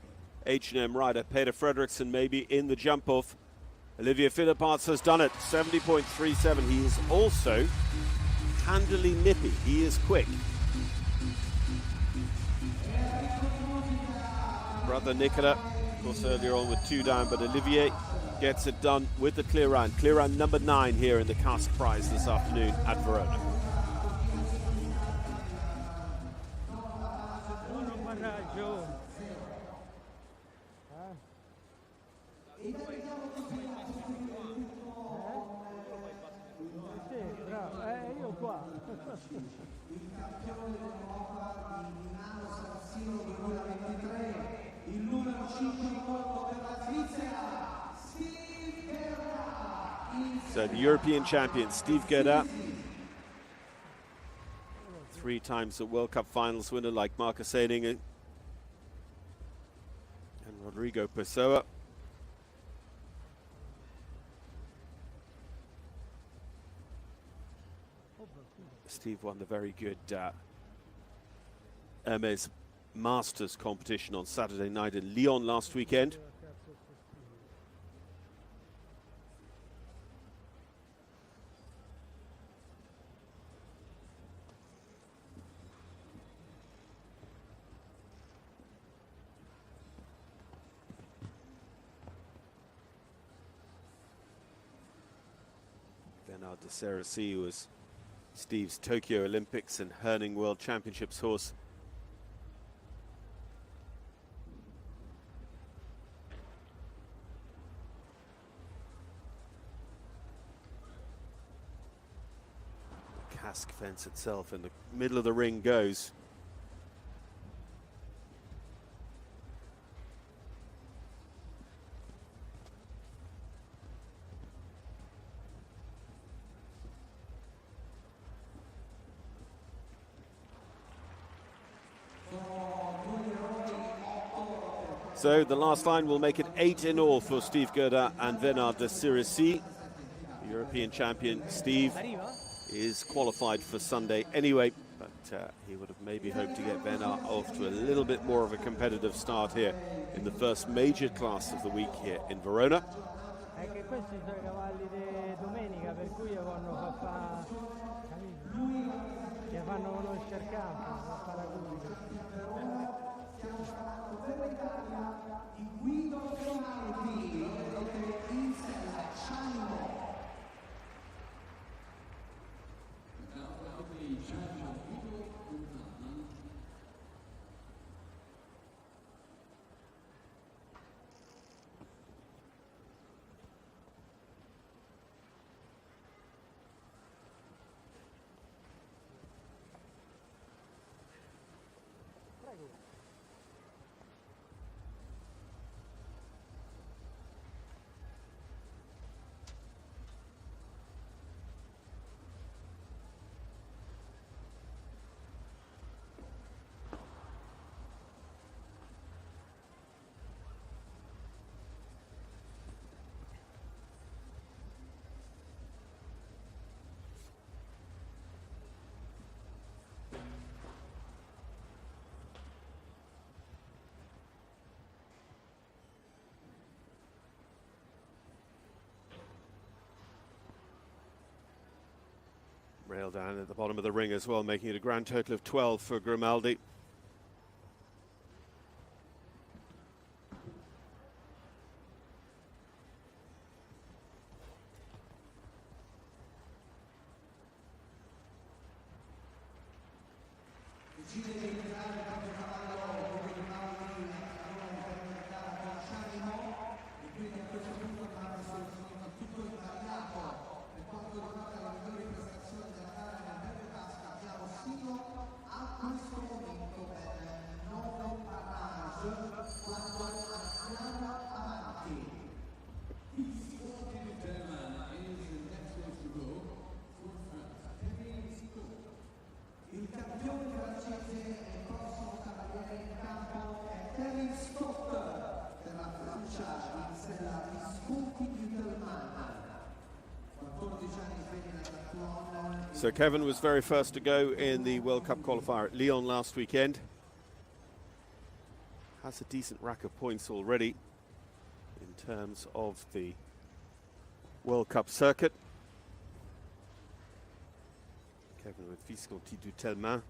H&M rider, Peter Fredriksson, maybe in the jump-off. Olivier Philipparts has done it, 70.37. He is also handily nippy. He is quick. Brother Nicola, of course, earlier on with 2 down, but Olivier gets it done with the clear round. Clear round number 9 here in the Cask Prize this afternoon at Verona. Io qua. Il campione dell'Europa di Milano Sassino 2023, il numero 58 per la Svizzera, Steve Gerrard. So the European champion, Steve Gerrard, 3 times a World Cup finals winner like Marcus Ehninger and Rodrigo Pessoa. Steve won the very good Hermes Masters competition on Saturday night in Lyon last weekend. Verona de Cerisy was Steve's Tokyo Olympics and Herning World Championships horse. The cask fence itself in the middle of the ring goes. So the last line will make it 8 in all for Steve Gerda and Verona de Cerisy. The European champion Steve is qualified for Sunday anyway, but he would have maybe hoped to get Verona off to a little bit more of a competitive start here in the first major class of the week here in Verona. È che questi sono i cavalli di domenica, per cui vanno che fanno conoscere il campo, a paragoni. Rail down at the bottom of the ring as well, making it a grand total of 12 for Grimaldi. So Kevin was very first to go in the World Cup qualifier at Lyon last weekend. Has a decent rack of points already in terms of the World Cup circuit. Kevin with Visconti du Telmain.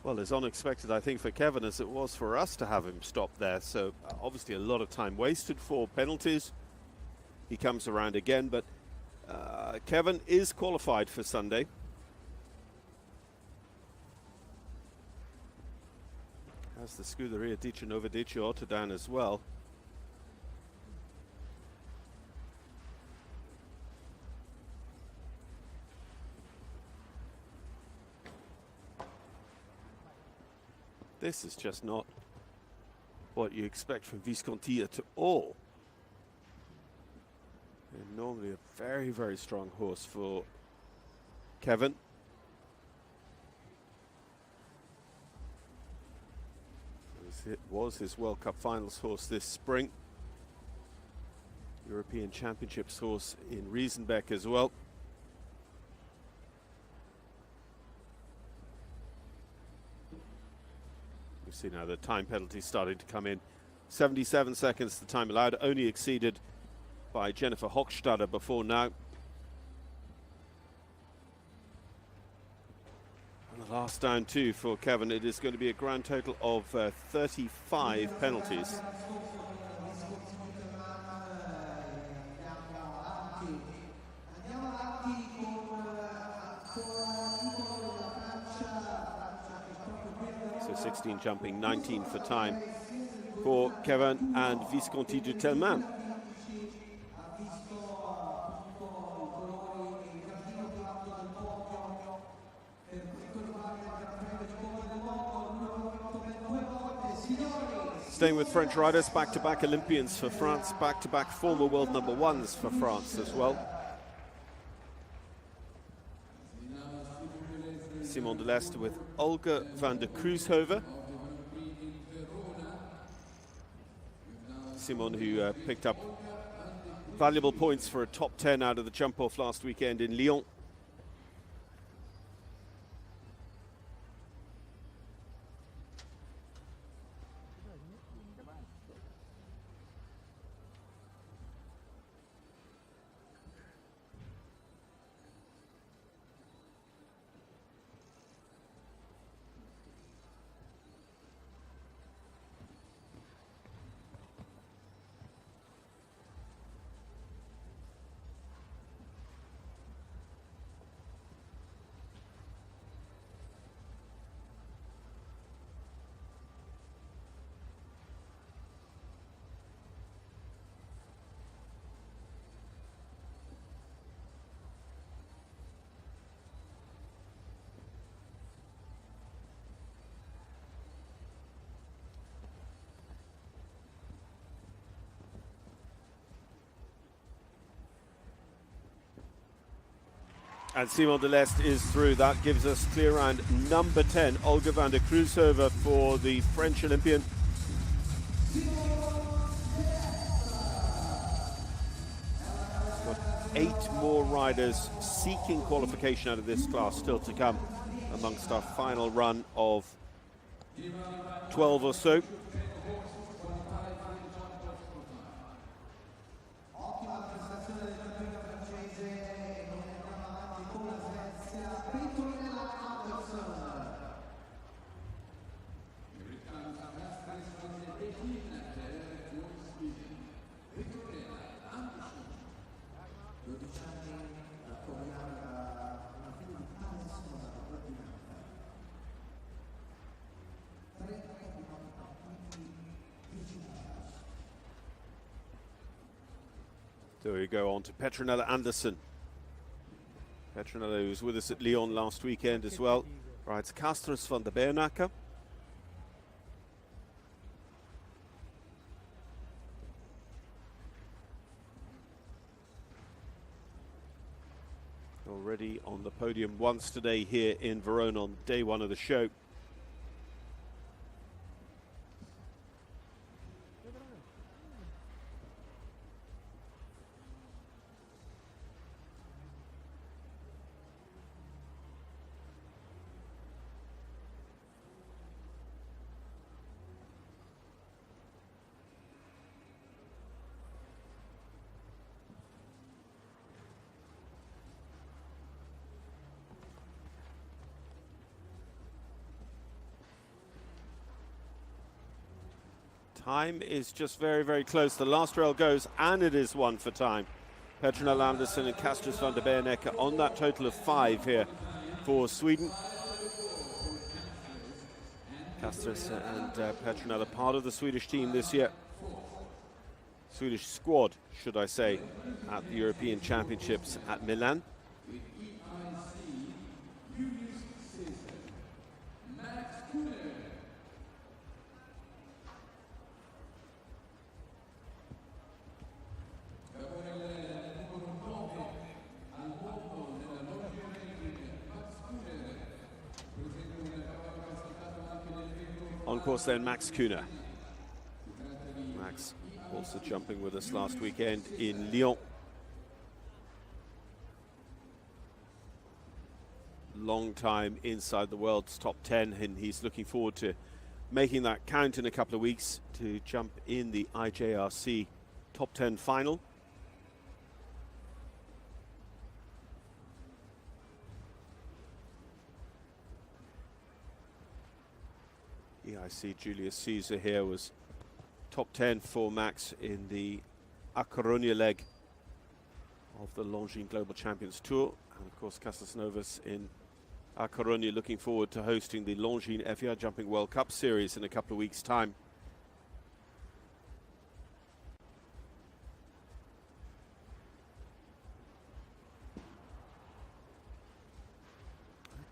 Well, as unexpected, I think, for Kevin as it was for us to have him stop there. So obviously a lot of time wasted for penalties. He comes around again, but Kevin is qualified for Sunday. Has the Scuderia Dice Novodici Otto down as well. This is just not what you expect from Visconti at all. And normally a very, very strong horse for Kevin. It was his World Cup finals horse this spring. European Championships horse in Riesenbeck as well. You see now the time penalty starting to come in. 77 seconds the time allowed, only exceeded by Jennifer Hochstadter before now. And the last down too for Kevin. It is going to be a grand total of 35 penalties. So 16 jumping, 19 for time for Kevin and Visconti du Telman. Staying with French riders, back-to-back Olympians for France, back-to-back former world number ones for France as well. Simon de Leste with Olga van der Kruishoven. Simon, who picked up valuable points for a top 10 out of the jump-off last weekend in Lyon. And Simon de Leste is through. That gives us clear round number 10, Olga van der Kruishoven for the French Olympian. Got 8 more riders seeking qualification out of this class still to come amongst our final run of 12 or so. So we go on to Petronella Anderson. Petronella, who was with us at Lyon last weekend as well, rides Casters van der Beenakker. Already on the podium once today here in Verona on day one of the show. Time is just very, very close. The last rail goes, and it is one for time. Petronella Anderson and Casters van der Beenakker on that total of 5 here for Sweden. Casters and Petronella part of the Swedish team this year. Swedish squad, should I say, at the European Championships at Milan. On course then, Max Kühne. Max Also jumping with us last weekend in Lyon. Long time inside the world's top 10, and he's looking forward to making that count in a couple of weeks to jump in the IJRC top 10 final. EIC Julius Caesar here was top 10 for Max in the A Coruña leg of the Longines Global Champions Tour. And of course, Casasnovas in A Coruña looking forward to hosting the Longines FEI Jumping World Cup Series in a couple of weeks' time.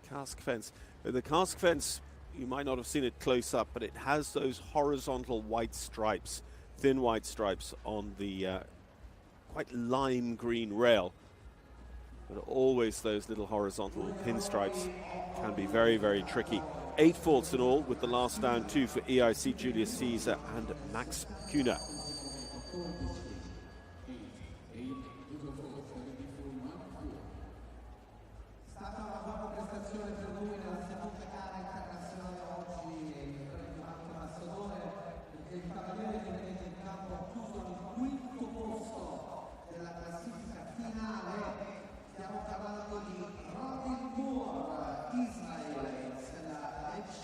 Cask fence. The cask fence, you might not have seen it close up, but it has those horizontal white stripes, thin white stripes on the quite lime green rail. But always those little horizontal pinstripes can be very, very tricky. 8 faults in all, with the last down 2 for EIC Julius Caesar and Max Kühner.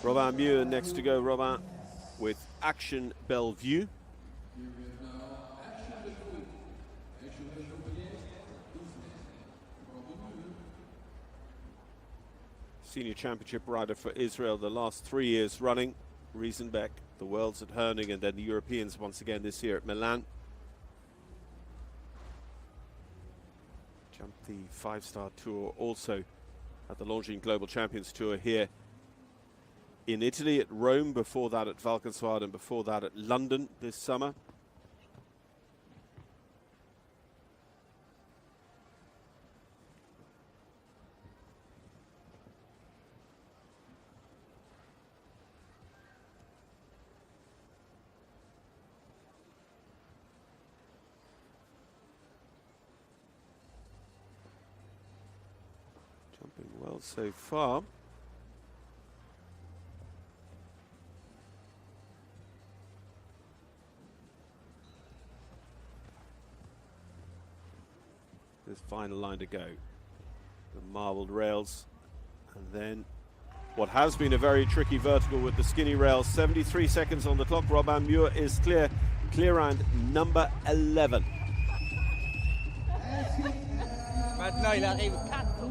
Robin Muir next to go. Robin with Action Bellevue. Senior championship rider for Israel the last 3 years running. Riesenbeck, the Worlds at Herning, and then the Europeans once again this year at Milan. Jumped the 5-star tour also at the Longines Global Champions Tour here in Italy, at Rome, before that at Valkenswaard, and before that at London this summer. Jumping well so far. This final line to go. The marbled rails, and then what has been a very tricky vertical with the skinny rails. 73 seconds on the clock. Robin Muir is clear and number 11. Maintenant, il arrive 4.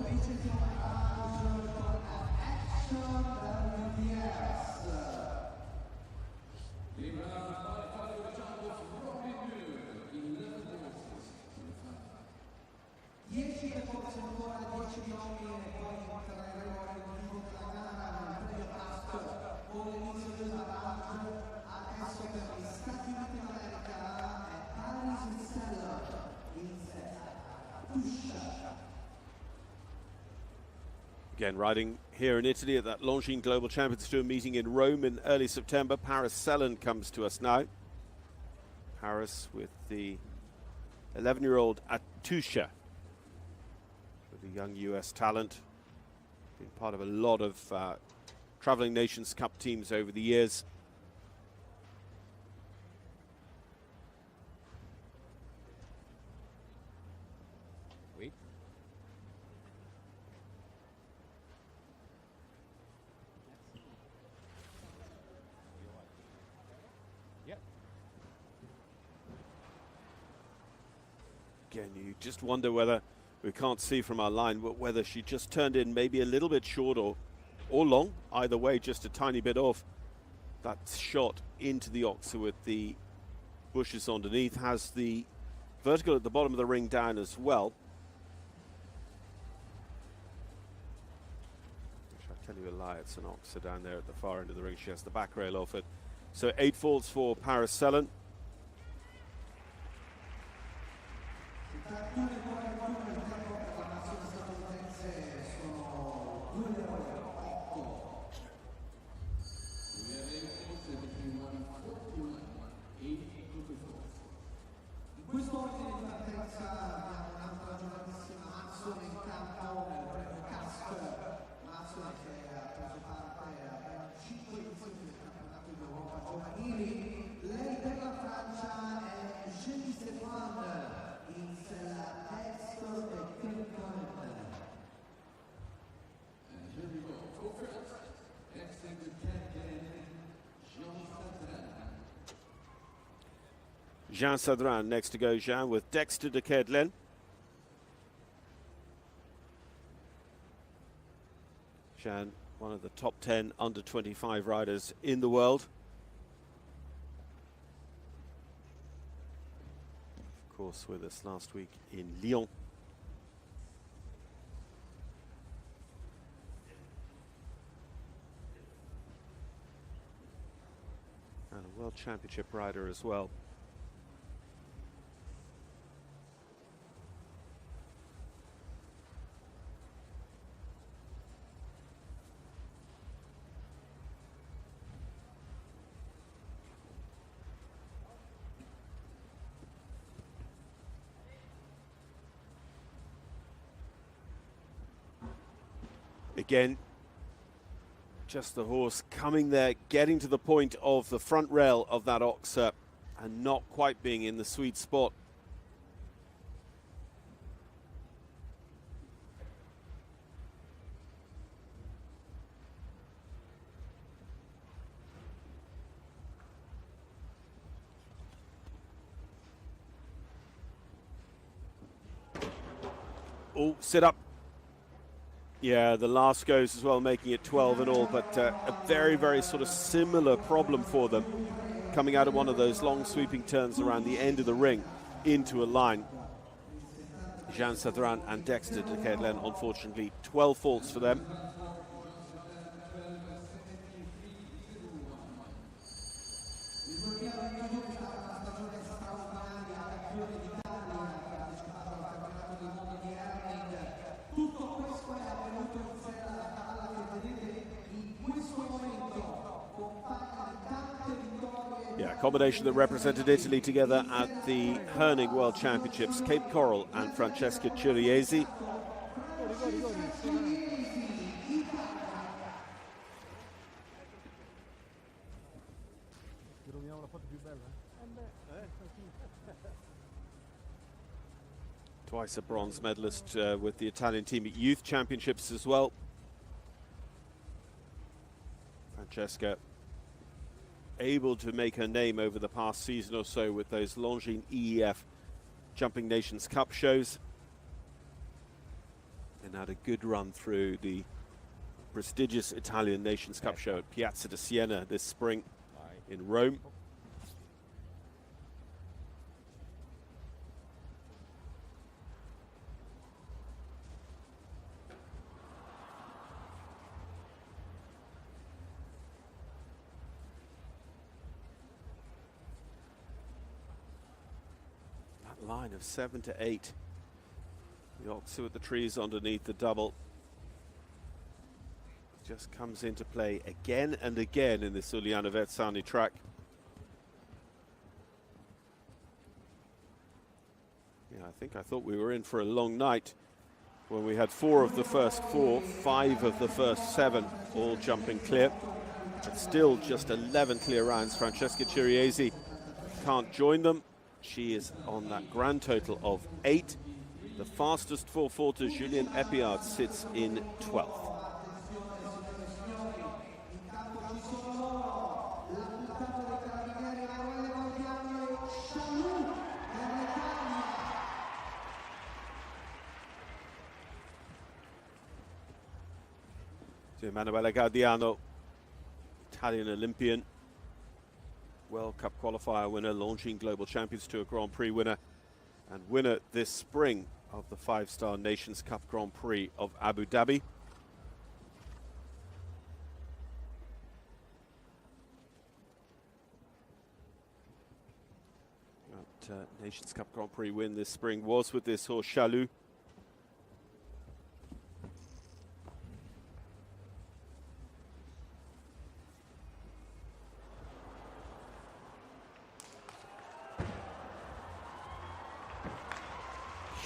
Again, riding here in Italy at that Longines Global Champions Tour meeting in Rome in early September. Paris Sellen comes to us now. Paris with the 11-year-old Atusha, with a young US talent. Been part of a lot of Traveling Nations Cup teams over the years. Again, you just wonder whether, we can't see from our line, whether she just turned in maybe a little bit short or long. Either way, just a tiny bit off. That shot into the Oxer with the bushes underneath. Has the vertical at the bottom of the ring down as well. I'll tell you a lie, it's an Oxer down there at the far end of the ring. She has the back rail off it. So 8 faults for Paris Sellen. Jean Sadran next to go, Jean, with Dexter de Kedlen. Jean, one of the top 10 under 25 riders in the world. Of course, with us last week in Lyon. And a World Championship rider as well. Again, just the horse coming there, getting to the point of the front rail of that oxer and not quite being in the sweet spot. Oh, sit up. Yeah, the last goes as well, making it 12 in all, but a very, very sort of similar problem for them, coming out of one of those long sweeping turns around the end of the ring into a line. Jean Sadran and Dexter de Kedlen, unfortunately, 12 faults for them. Yeah, a combination that represented Italy together at the Herning World Championships, Cape Coral and Francesca Ciriesi. Twice a bronze medalist with the Italian team at Youth Championships as well. Francesca able to make her name over the past season or so with those Longines FEI Jumping Nations Cup shows, and had a good run through the prestigious Italian Nations Cup show at Piazza di Siena this spring in Rome. Line of 7 to 8. The oxer with the trees underneath the double just comes into play again and again in this Longines FEI track. Yeah, I thought we were in for a long night when we had 4 of the first 4, 5 of the first 7 all jumping clear. But still just 11 clear rounds. Francesca Ciriesi can't join them. She is on that grand total of 8. The fastest 4-footer, Julien Epiard, sits in 12th. Emanuele Gaudiano, Italian Olympian, World Cup qualifier winner, Longines Global Champions Tour Grand Prix winner, and winner this spring of the 5-star Nations Cup Grand Prix of Abu Dhabi. That Nations Cup Grand Prix win this spring was with this horse, Chalou.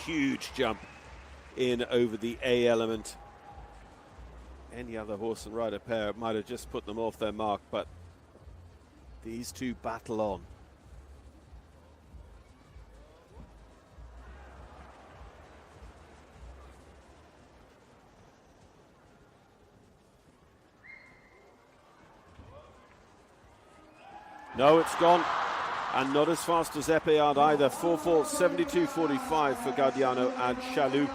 Huge jump in over the A element. Any other horse and rider pair might have just put them off their mark, but these two battle on. No, it's gone. And not as fast as Epeard either. 4 faults, 72.45 for Gaudiano and Chalou.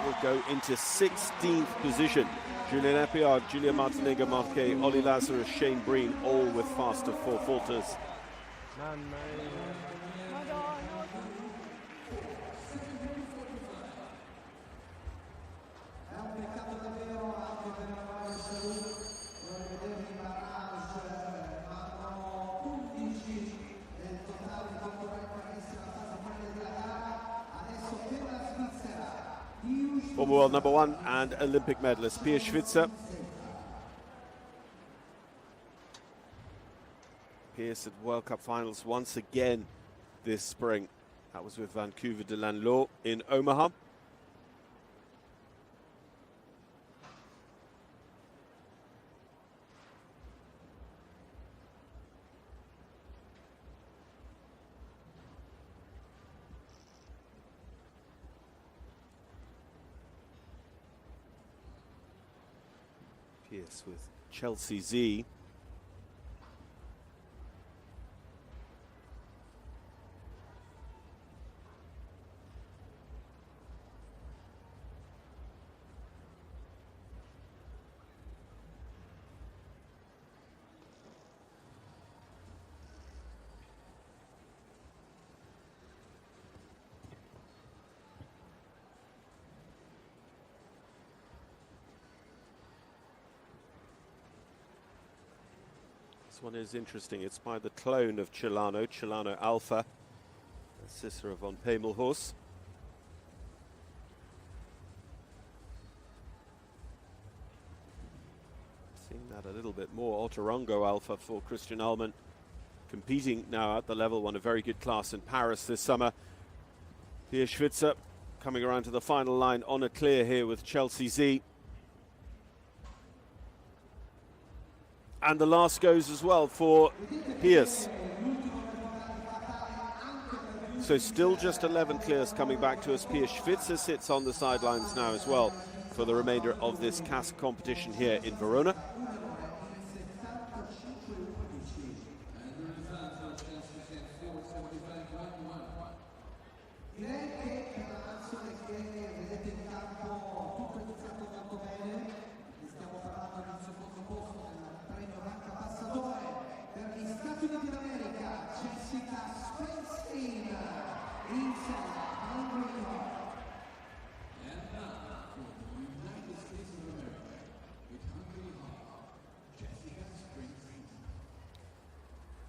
Will go into 16th position. Julien Epeard, Julien Martinega Marquet, Ollie Lazarus, Shane Breen, all with faster 4-faulters. Former world number 1 and Olympic medalist Pia Schwitzer. Pierce at World Cup finals once again this spring. That was with Vancouver de Lanlot in Omaha. Pierce with Chelsea Z. This one is interesting. It's by the clone of Celano, Celano Alpha, a Cicero von Pemel horse. Seeing that a little bit more. Autorongo Alpha for Christian Ullmann, competing now at the level one, a very good class in Paris this summer. Pia Schwitzer coming around to the final line on a clear here with Chelsea Z. And the last goes as well for Pierce. So still just 11 clears coming back to us. Pia Schwitzer sits on the sidelines now as well for the remainder of this CAS competition here in Verona.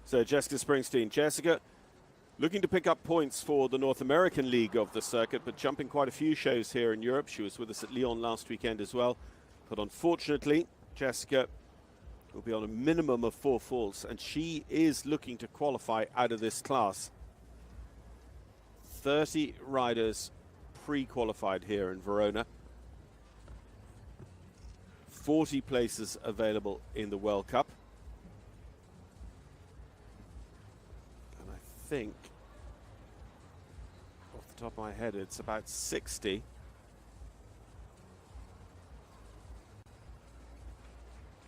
So Jessica Springsteen. Jessica looking to pick up points for the North American League of the circuit, but jumping quite a few shows here in Europe. She was with us at Lyon last weekend as well. But unfortunately, Jessica will be on a minimum of 4 faults, and she is looking to qualify out of this class. 30 riders pre-qualified here in Verona. 40 places available in the World Cup. And I think, off the top of my head, it's about 60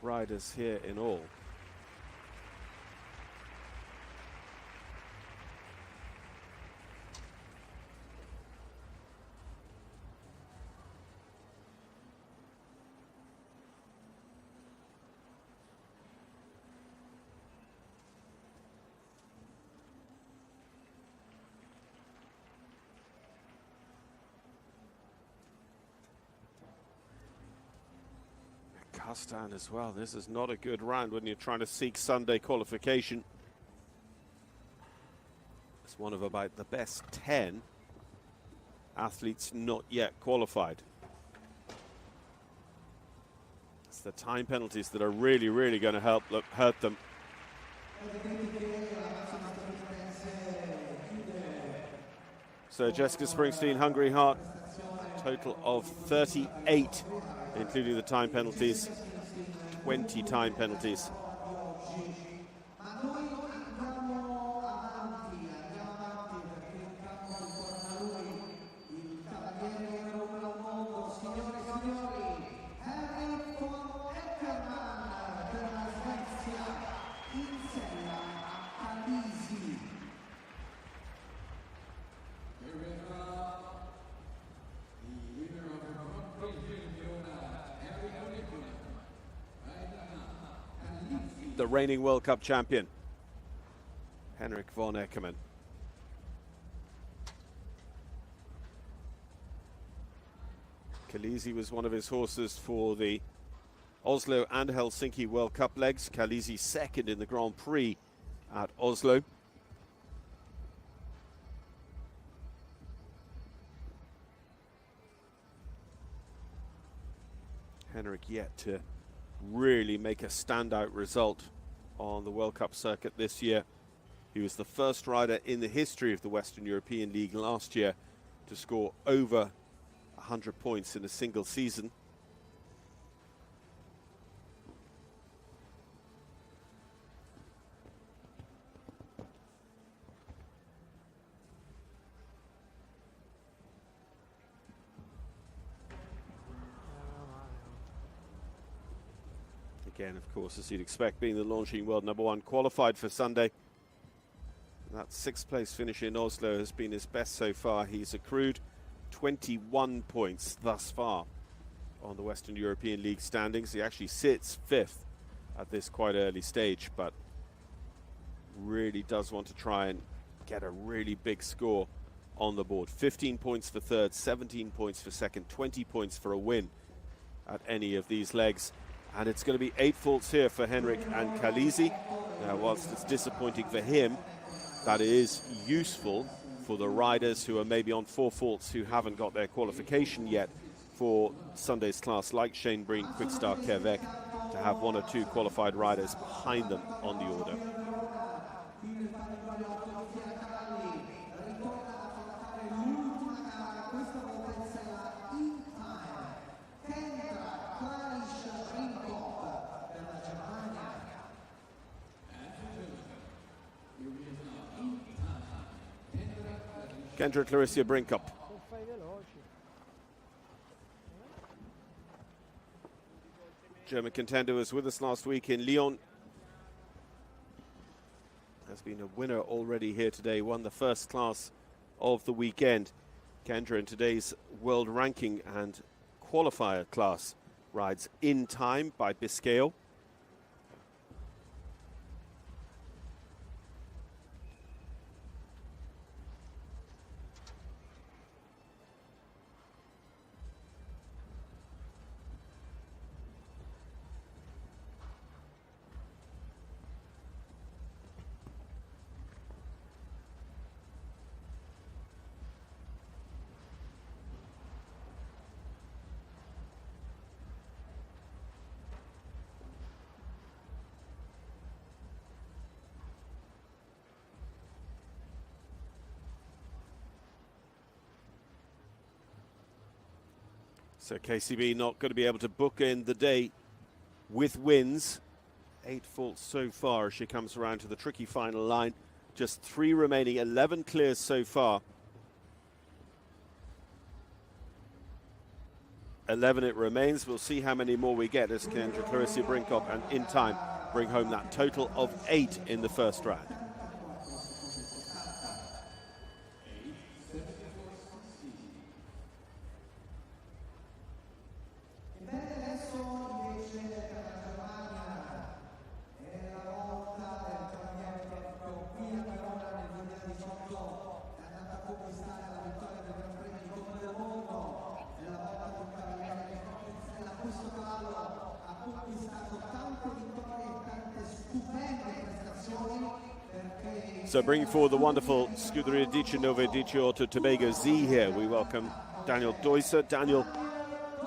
riders here in all. Castan as well. This is not a good round when you're trying to seek Sunday qualification. It's one of about the best 10 athletes not yet qualified. It's the time penalties that are really, really going to hurt them. So Jessica Springsteen, Hungry Heart, total of 38, including the time penalties, 20 time penalties. the reigning World Cup champion, Henrik von Eckermann. Khaleesi was one of his horses for the Oslo and Helsinki World Cup legs. Khaleesi second in the Grand Prix at Oslo. Henrik yet to really make a standout result on the World Cup circuit this year. He was the first rider in the history of the Western European League last year to score over 100 points in a single season. Again, of course, as you'd expect, being the Longines world #1, qualified for Sunday. That 6th place finish in Oslo has been his best so far. He's accrued 21 points thus far on the Western European League standings. He actually sits 5th at this quite early stage, but really does want to try and get a really big score on the board. 15 points for 3rd, 17 points for 2nd, 20 points for a win at any of these legs. And it's going to be 8 faults here for Henrik and Khaleesi. Now, whilst it's disappointing for him, that is useful for the riders who are maybe on 4 faults who haven't got their qualification yet for Sunday's class, like Shane Breen, Quickstar Kervek, to have 1 or 2 qualified riders behind them on the order. Kendra Clarissa Brinkop. German contender was with us last week in Lyon. Has been a winner already here today, won the first class of the weekend. Kendra in today's world ranking and qualifier class rides In Time by Biscayne. So KCB not going to be able to book in the day with wins. 8 faults so far as she comes around to the tricky final line. Just 3 remaining, 11 clears so far. 11 it remains. We'll see how many more we get as Kendra Clarissa Brinkop and In Time bring home that total of 8 in the first round. So bringing forward the wonderful Scuderia 1918 Tobago Z here, we welcome Daniel Deusser. Daniel,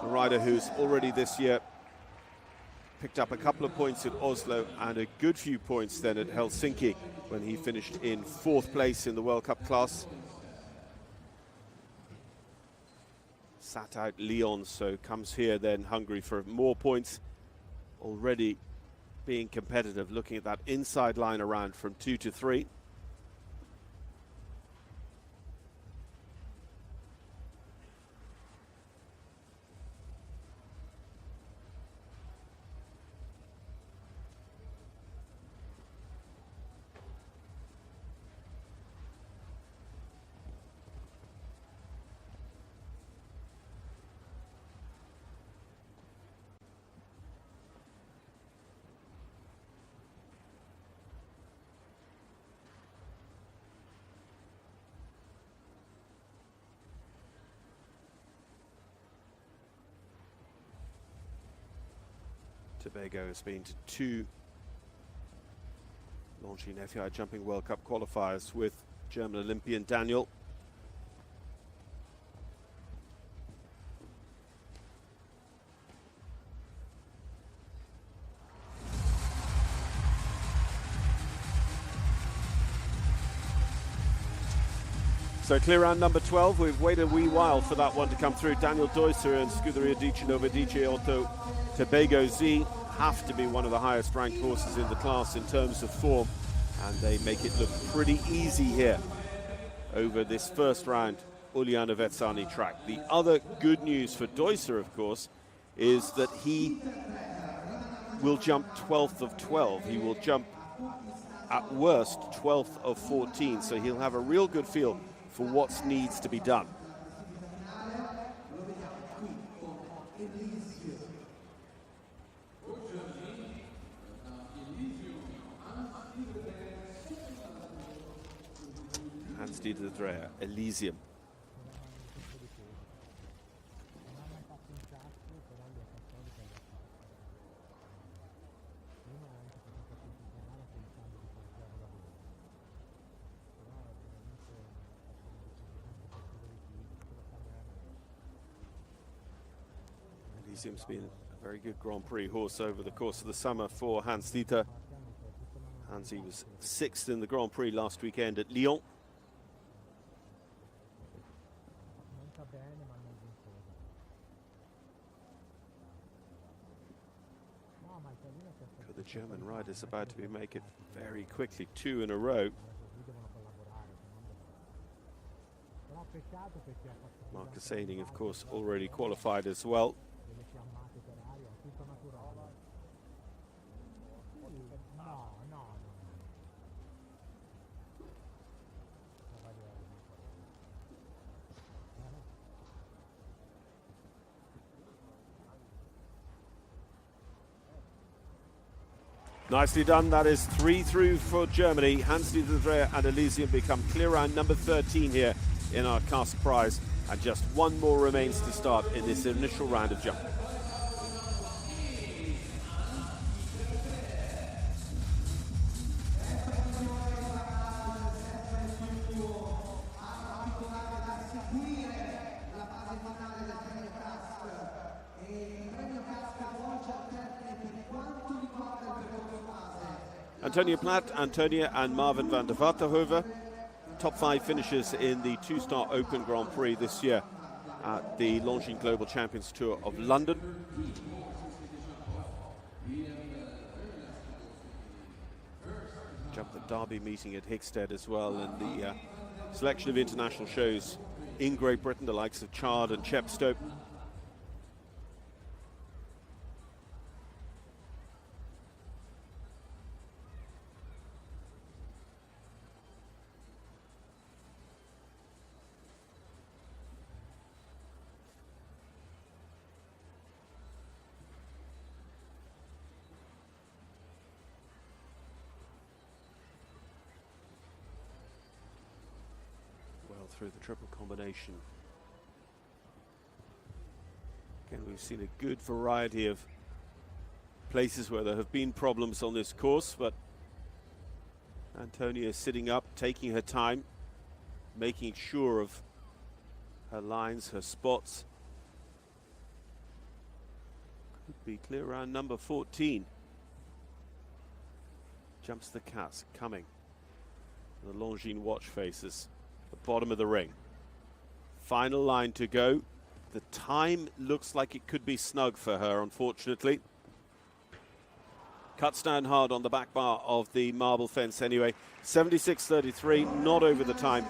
a rider who's already this year picked up a couple of points at Oslo and a good few points then at Helsinki when he finished in 4th place in the World Cup class. Sat out Lyon, so comes here then hungry for more points. Already being competitive, looking at that inside line around from 2 to 3. Tobago has been to 2 Longines FEI Jumping World Cup qualifiers with German Olympian Daniel. So clear round number 12. We've waited a wee while for that one to come through. Daniel Deusser and Scuderia di Novadice Otto Tobago Z have to be one of the highest ranked horses in the class in terms of form, and they make it look pretty easy here over this first round Giuliano Vezzani track. The other good news for Deusser, of course, is that he will jump 12th of 12. He will jump at worst 12th of 14, so he'll have a real good feel for what needs to be done. Hans-Dieter Dreher, Elysium. Elysium's been a very good Grand Prix horse over the course of the summer for Hans-Dieter. Hansi was 6th in the Grand Prix last weekend at Lyon. The German rider's about to make it very quickly, 2 in a row. Marcus Aiding, of course, already qualified as well. Nicely done. That is 3 through for Germany. Hans-Dieter Dreher and Elysium become clear round number 13 here in our cask prize, and just one more remains to start in this initial round of jumping. Antonia Platt, Antonia and Marvin van der Vaterhoeve, top 5 finishers in the 2-star Open Grand Prix this year at the Longines Global Champions Tour of London. Jumped the Derby meeting at Hickstead as well, and the selection of international shows in Great Britain, the likes of Chard and Chepstow. Through the triple combination. Again, we've seen a good variety of places where there have been problems on this course, but Antonia sitting up, taking her time, making sure of her lines, her spots. Could be clear round number 14. Jumps the cask, coming. The Longines watch faces. Bottom of the ring. Final line to go. The time looks like it could be snug for her, unfortunately. Cuts down hard on the back bar of the marble fence anyway. 76.33, not over the time.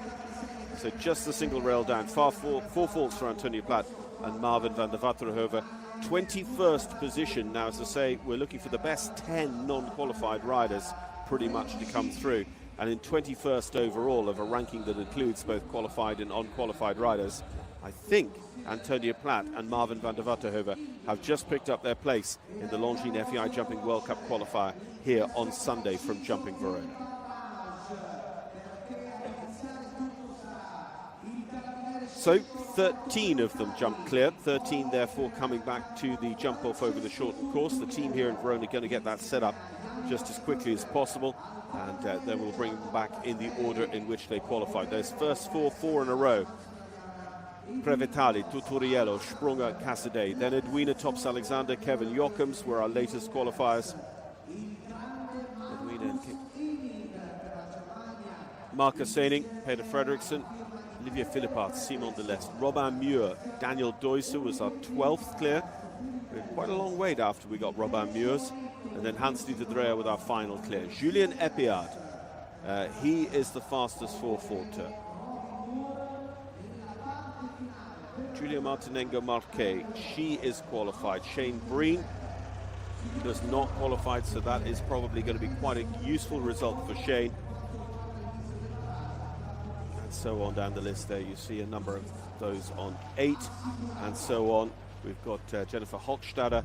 So just the single rail down. Four faults for Antonia Platt and Marvin van der Vaterhoeve. 21st position. Now, as I say, we're looking for the best 10 non-qualified riders pretty much to come through. And in 21st overall of a ranking that includes both qualified and unqualified riders, I think Antonia Platt and Marvin van der Vaterhoeve have just picked up their place in the Longines FEI Jumping World Cup qualifier here on Sunday from Jumping Verona. So 13 of them jumped clear, 13 therefore coming back to the jump off over the shortened course. The team here in Verona going to get that set up just as quickly as possible, and then we'll bring them back in the order in which they qualified. Those first four in a row: Prevetali, Tuturiello, Sprunger, Cassidy. Then Edwina Tops Alexander, Kevin Jochems were our latest qualifiers. Edwina and Marcus Seining, Peter Fredriksson, Olivier Philippart, Simon Deleste, Robin Muir, Daniel Deuser was our 12th clear. We had quite a long wait after we got Robin Muir's. And then Hans-Dieter Dreyer with our final clear. Julien Epiard, he is the fastest 4-40. Julia Martinengo Marquet, she is qualified. Shane Breen does not qualified, so that is probably going to be quite a useful result for Shane. And so on down the list there, you see a number of those on 8 and so on. We've got Jennifer Hochstadter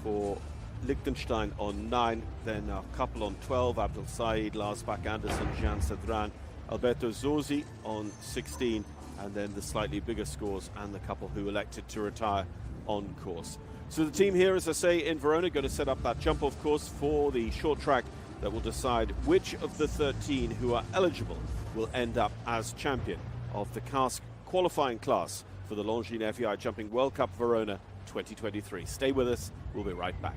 for Liechtenstein on 9, then a couple on 12, Abdul Said, Lars Bach-Andersen, Jean Sedran, Alberto Zorzi on 16, and then the slightly bigger scores and the couple who elected to retire on course. So the team here, as I say, in Verona, going to set up that jump-off course for the short track that will decide which of the 13 who are eligible will end up as champion of the cask qualifying class for the Longines FEI Jumping World Cup Verona 2023. Stay with us, we'll be right back.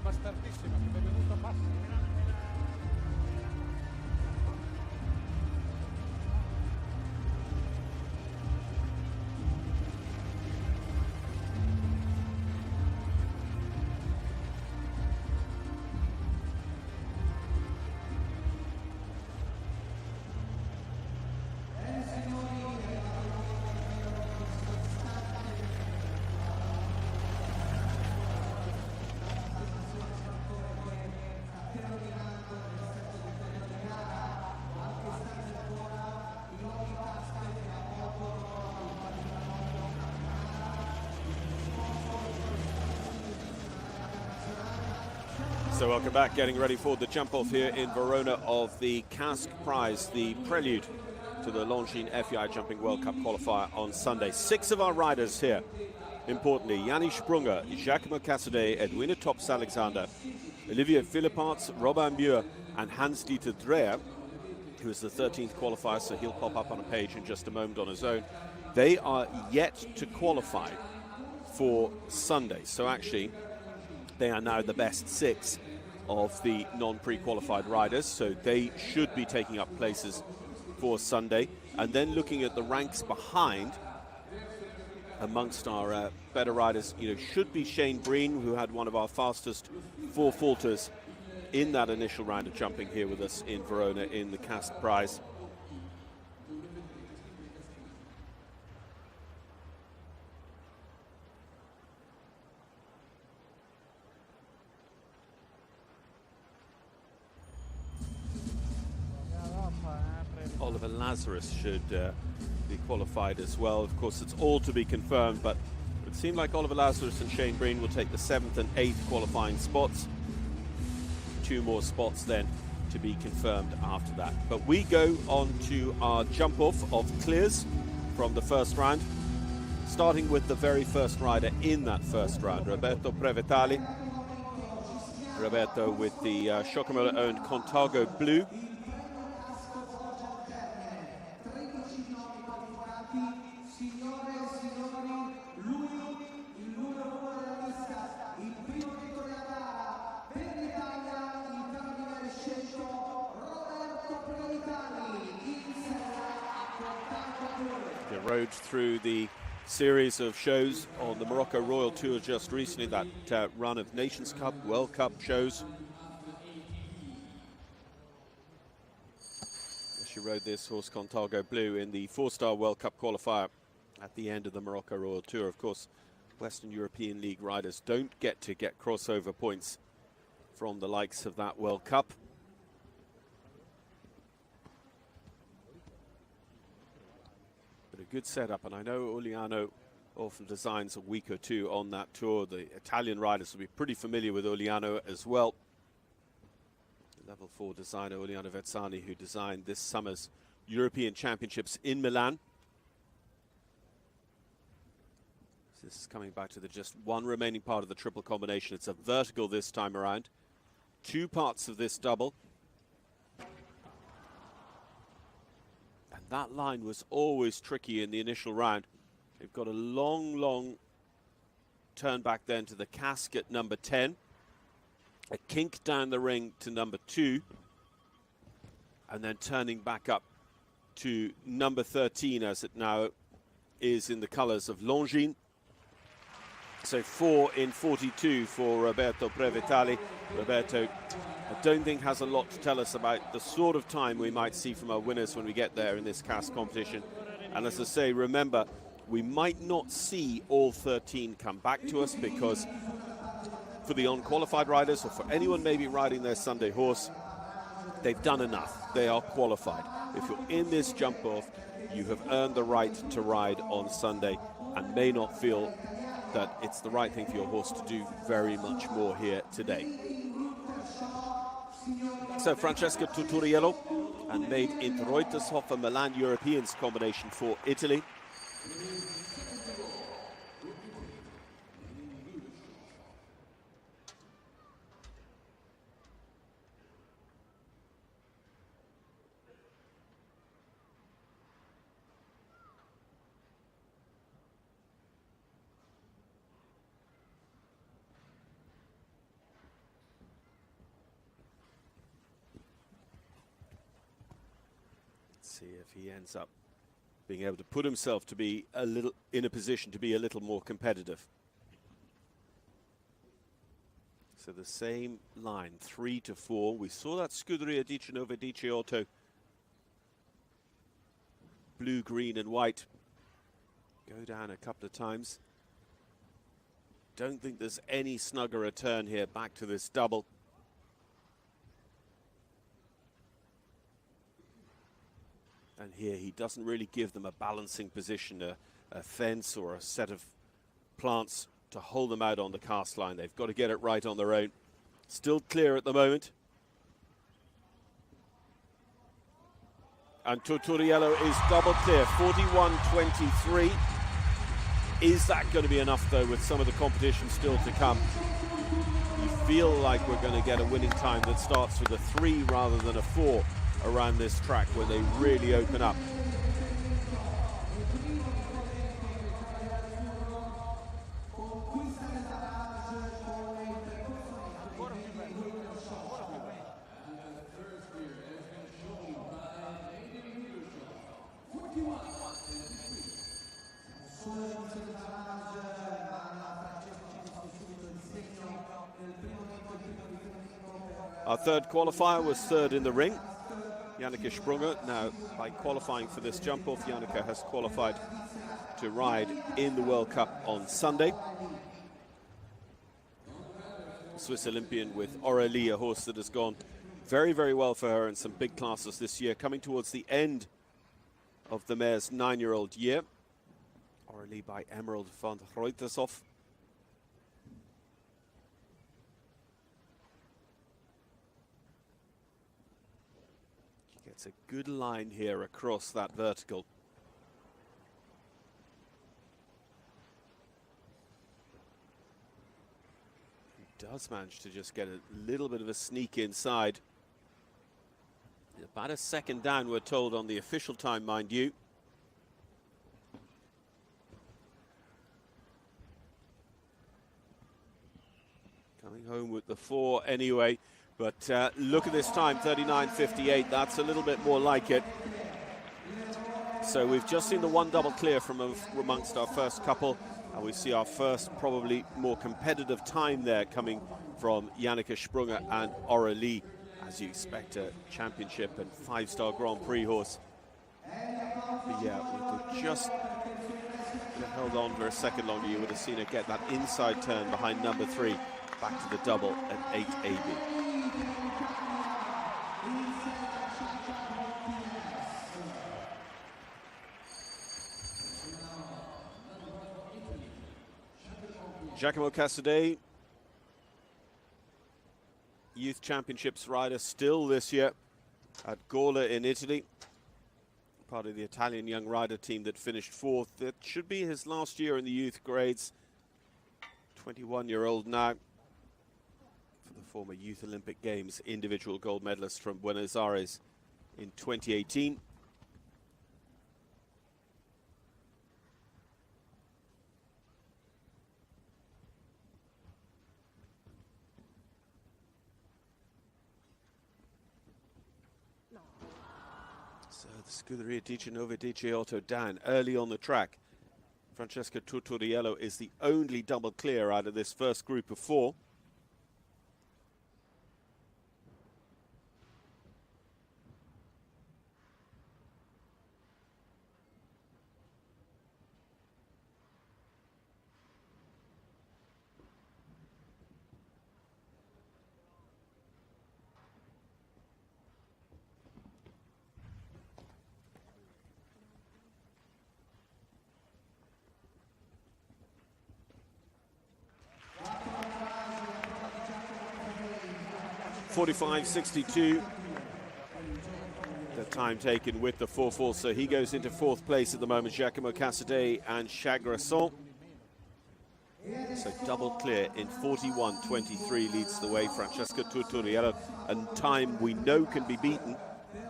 bastardissima che mi è venuta passa. So welcome back, getting ready for the jump off here in Verona of the Casque Prize, the prelude to the Longines FEI Jumping World Cup qualifier on Sunday. 6 of our riders here, importantly: Yanni Sprunger, Giacomo Casadei, Edwina Tops-Alexander, Olivier Philipparts, Robin Muir, and Hans-Dieter Dreher, who is the 13th qualifier, so he'll pop up on a page in just a moment on his own. They are yet to qualify for Sunday, so actually they are now the best 6 of the non-pre-qualified riders, so they should be taking up places for Sunday. And then looking at the ranks behind, amongst our better riders, should be Shane Breen, who had one of our fastest 4 falters in that initial round of jumping here with us in Verona in the Casque Prize. Oliver Lazarus should be qualified as well. Of course, it's all to be confirmed, but it would seem like Oliver Lazarus and Shane Breen will take the 7th and 8th qualifying spots. 2 more spots then to be confirmed after that. But we go on to our jump off of clears from the first round, starting with the very first rider in that first round, Roberto Prevetali. Roberto with the Schockemöller-owned Contago Blue. Rode through the series of shows on the Morocco Royal Tour just recently, that run of Nations Cup, World Cup shows. She rode this horse Contago Blue in the 4-star World Cup qualifier at the end of the Morocco Royal Tour. Of course, Western European League riders don't get crossover points from the likes of that World Cup. But a good setup, and I know Uliano often designs a week or 2 on that tour. The Italian riders will be pretty familiar with Uliano as well. The level 4 designer Uliano Vezzani, who designed this summer's European Championships in Milan. So this is coming back to the just one remaining part of the triple combination. It's a vertical this time around. 2 parts of this double. That line was always tricky in the initial round. They've got a long turn back then to the casque at number 10. A kink down the ring to number 2. And then turning back up to number 13, as it now is in the colours of Longines. So 4 in 42 for Roberto Prevetali. Roberto, I don't think has a lot to tell us about the sort of time we might see from our winners when we get there in this casque competition. And as I say, remember, we might not see all 13 come back to us, because for the unqualified riders, or for anyone maybe riding their Sunday horse, they've done enough. They are qualified. If you're in this jump off, you have earned the right to ride on Sunday, and may not feel that it's the right thing for your horse to do very much more here today. So Francesca Tuturiello, and made in Reutershofer Milan Europeans combination for Italy. See if he ends up being able to put himself to be a little in a position to be a little more competitive. So the same line, 3 to 4. We saw that Scuderia di Genova di Ciotto, blue, green and white, go down a couple of times. Don't think there's any snugger a turn here back to this double. And here he doesn't really give them a balancing position, a fence or a set of plants to hold them out on the cast line. They've got to get it right on their own. Still clear at the moment. And Tortoriello is double clear, 41-23. Is that going to be enough, though, with some of the competition still to come? You feel like we're going to get a winning time that starts with a 3 rather than a 4 around this track when they really open up. Our third qualifier was third in the ring, Janneke Sprunger. Now, by qualifying for this jump-off, Janneke has qualified to ride in the World Cup on Sunday. Swiss Olympian with Aurélie, a horse that has gone very, very well for her in some big classes this year, coming towards the end of the mare's 9-year-old year. Aurélie by Emerald van Ruytershoff. It's a good line here across that vertical. He does manage to just get a little bit of a sneak inside. About a second down, we're told, on the official time, mind you. Coming home with the 4 anyway. But look at this time, 39.58. That's a little bit more like it. So we've just seen the one double clear from amongst our first couple. And we see our first, probably more competitive time there coming from Janneke Sprunger and Aurélie, as you expect a championship and 5-star Grand Prix horse. But yeah, we could just have held on for a second longer. You would have seen her get that inside turn behind number 3, back to the double at 8 AB. Giacomo Cassaday, Youth Championships rider still this year at Gola in Italy. Part of the Italian young rider team that finished 4th. It should be his last year in the youth grades. 21-year-old now. For the former Youth Olympic Games individual gold medalist from Buenos Aires in 2018. So the Scuderia di Genova di Ciotto down early on the track. Francesca Tortoriello is the only double clear out of this first group of 4. .45.62, the time taken with the 4-4, so he goes into 4th place at the moment, Giacomo Cassaday and Chagrasson. So double clear in 41.23 leads the way, Francesca Tortoriello, and time we know can be beaten. Now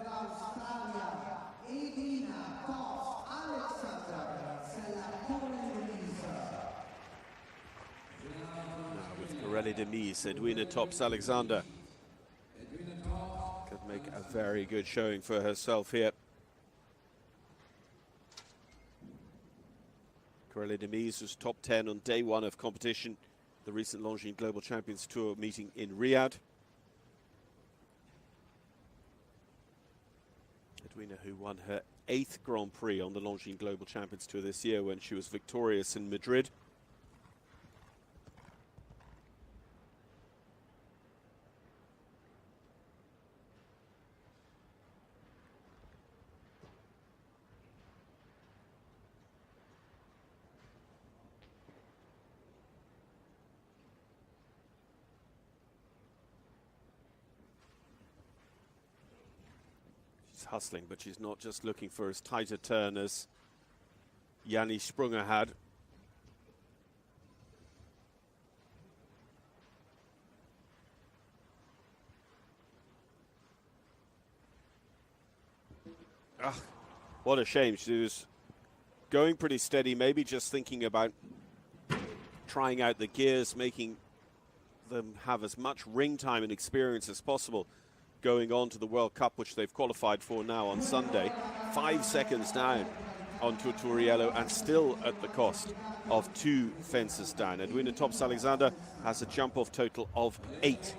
with Corelli de Mise, Edwina tops Alexander. Could make a very good showing for herself here. Aurélie Demise was top 10 on day one of competition, the recent Longines Global Champions Tour meeting in Riyadh. Edwina, who won her 8th Grand Prix on the Longines Global Champions Tour this year when she was victorious in Madrid. Hustling, but she's not just looking for as tight a turn as Janni Sprunger had. What a shame. She was going pretty steady, maybe just thinking about trying out the gears, making them have as much ring time and experience as possible going on to the World Cup, which they've qualified for now on Sunday. 5 seconds down on Tutoriello, and still at the cost of 2 fences down. Edwina Tops-Alexander has a jump-off total of 8.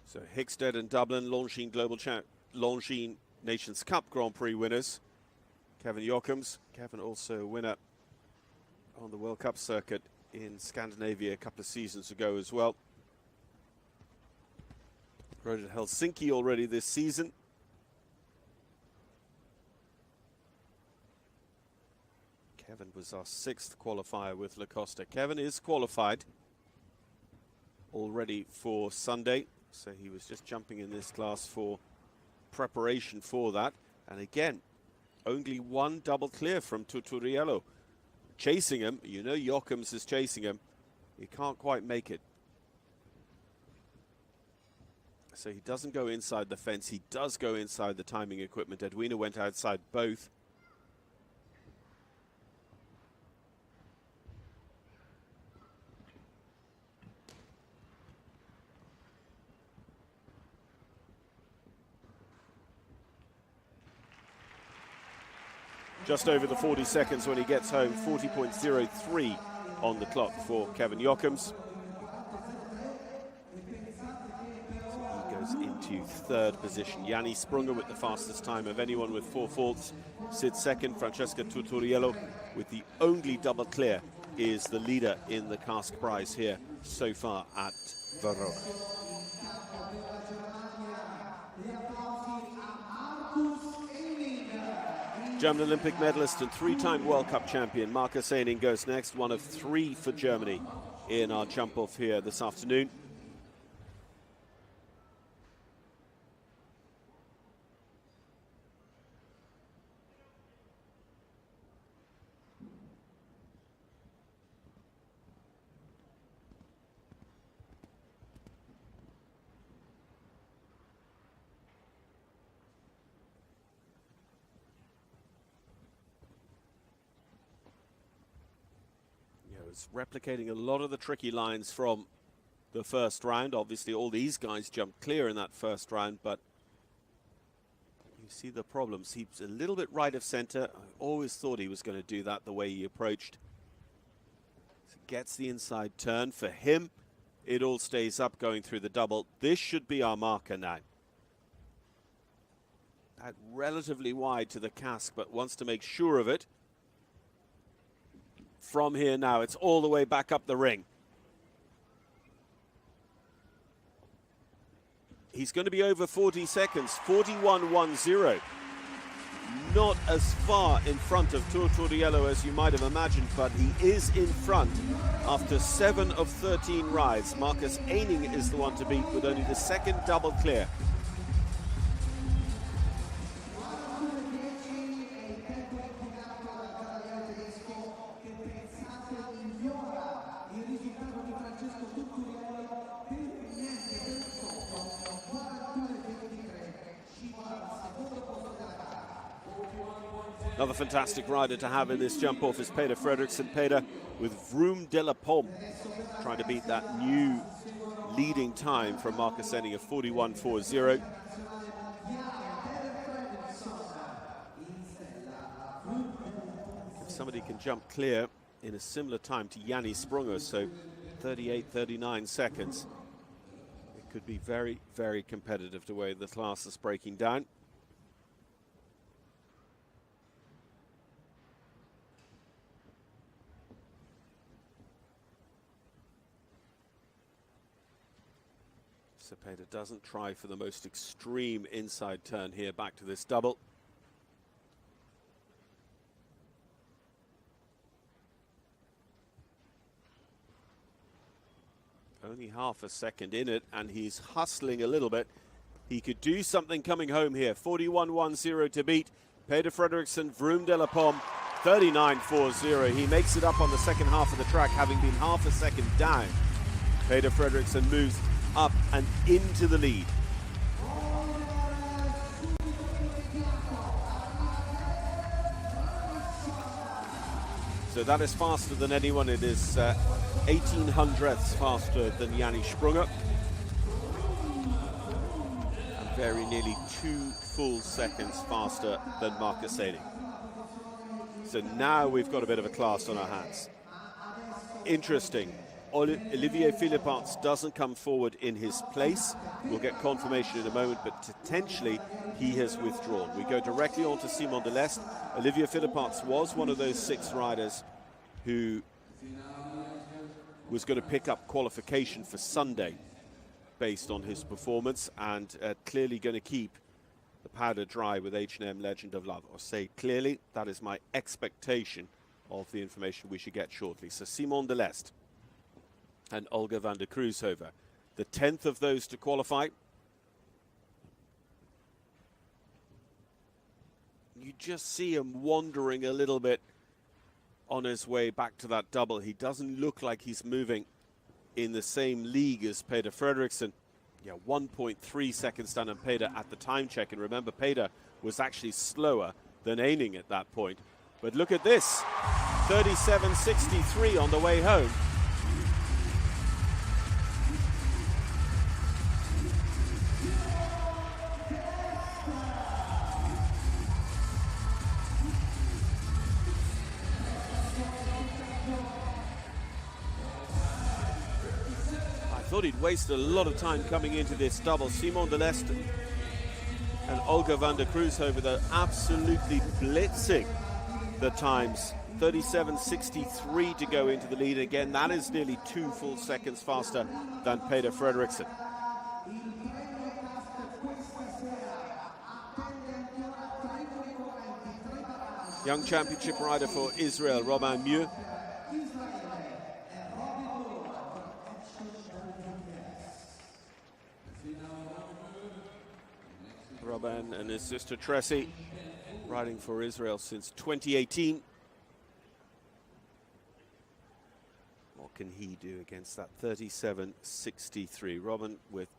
So Hickstead and Dublin, Longines Nations Cup Grand Prix winners. Kevin Jochems. Kevin also a winner on the World Cup circuit in Scandinavia a couple of seasons ago as well. Rode at Helsinki already this season. Kevin was our 6th qualifier with La Costa. Kevin is qualified already for Sunday. So he was just jumping in this class for preparation for that. And again, only 1 double clear from Tutoriello. Chasing him, you know Jochems is chasing him. He can't quite make it. So he doesn't go inside the fence. He does go inside the timing equipment. Edwina went outside both. Just over the 40 seconds when he gets home, 40.03 on the clock for Kevin Jochems. He goes into 3rd position. Janni Sprunger with the fastest time of anyone with 4 faults sits 2nd. Francesca Tutoriello with the only double clear is the leader in the cask prize here so far at Verona. German Olympic medalist and 3-time World Cup champion Markus Eining goes next, one of 3 for Germany in our jump-off here this afternoon. Replicating a lot of the tricky lines from the first round. Obviously, all these guys jumped clear in that first round, but you see the problems. He's a little bit right of center. I always thought he was going to do that the way he approached. So gets the inside turn. For him, it all stays up going through the double. This should be our marker now. That relatively wide to the cask, but wants to make sure of it. From here now, it's all the way back up the ring. He's going to be over 40 seconds, 41.10. Not as far in front of Tutoriello as you might have imagined, but he is in front after 7 of 13 rides. Markus Eining is the one to beat with only the 2nd double clear. Another fantastic rider to have in this jump off is Peder Fredriksson. Peder with Vroom de la Pomme trying to beat that new leading time from Marcus Henning of 41.40. If somebody can jump clear in a similar time to Yanni Sprunger, so 38-39 seconds, it could be very, very competitive the way the class is breaking down. Peder doesn't try for the most extreme inside turn here, back to this double. Only half a second in it, and he's hustling a little bit. He could do something coming home here. 41.10 to beat. Peder Fredriksson, Vroom de la Pomme, 39.40. He makes it up on the second half of the track, having been half a second down. Peder Fredriksson moves up and into the lead. So that is faster than anyone. It is 18 hundredths faster than Yanni Sprunger. And very nearly 2 full seconds faster than Marcus Henning. So now we've got a bit of a class on our hands. Interesting. Olivier Philipparts doesn't come forward in his place. We'll get confirmation in a moment, but potentially he has withdrawn. We go directly on to Simon Delestre. Olivier Philipparts was one of those 6 riders who was going to pick up qualification for Sunday based on his performance, and clearly going to keep the powder dry with H&M Legend of Love. Or say clearly, that is my expectation of the information we should get shortly. So Simon Delestre and Olga van der Kruishover, the 10th of those to qualify. You just see him wandering a little bit on his way back to that double. He doesn't look like he's moving in the same league as Peder Fredriksson. Yeah, 1.3 seconds down on Peder at the time check. And remember, Peder was actually slower than Henning at that point. But look at this, 37.63 on the way home. I thought he'd wasted a lot of time coming into this double. Simon Delestre and Olga van der Kruishover, they're absolutely blitzing the times. 37.63 to go into the lead. Again, that is nearly 2 full seconds faster than Peder Fredriksson. Young championship rider for Israel, Robin Mieux. Robin and his sister Tressie riding for Israel since 2018. What can he do against that 37.63? Robin with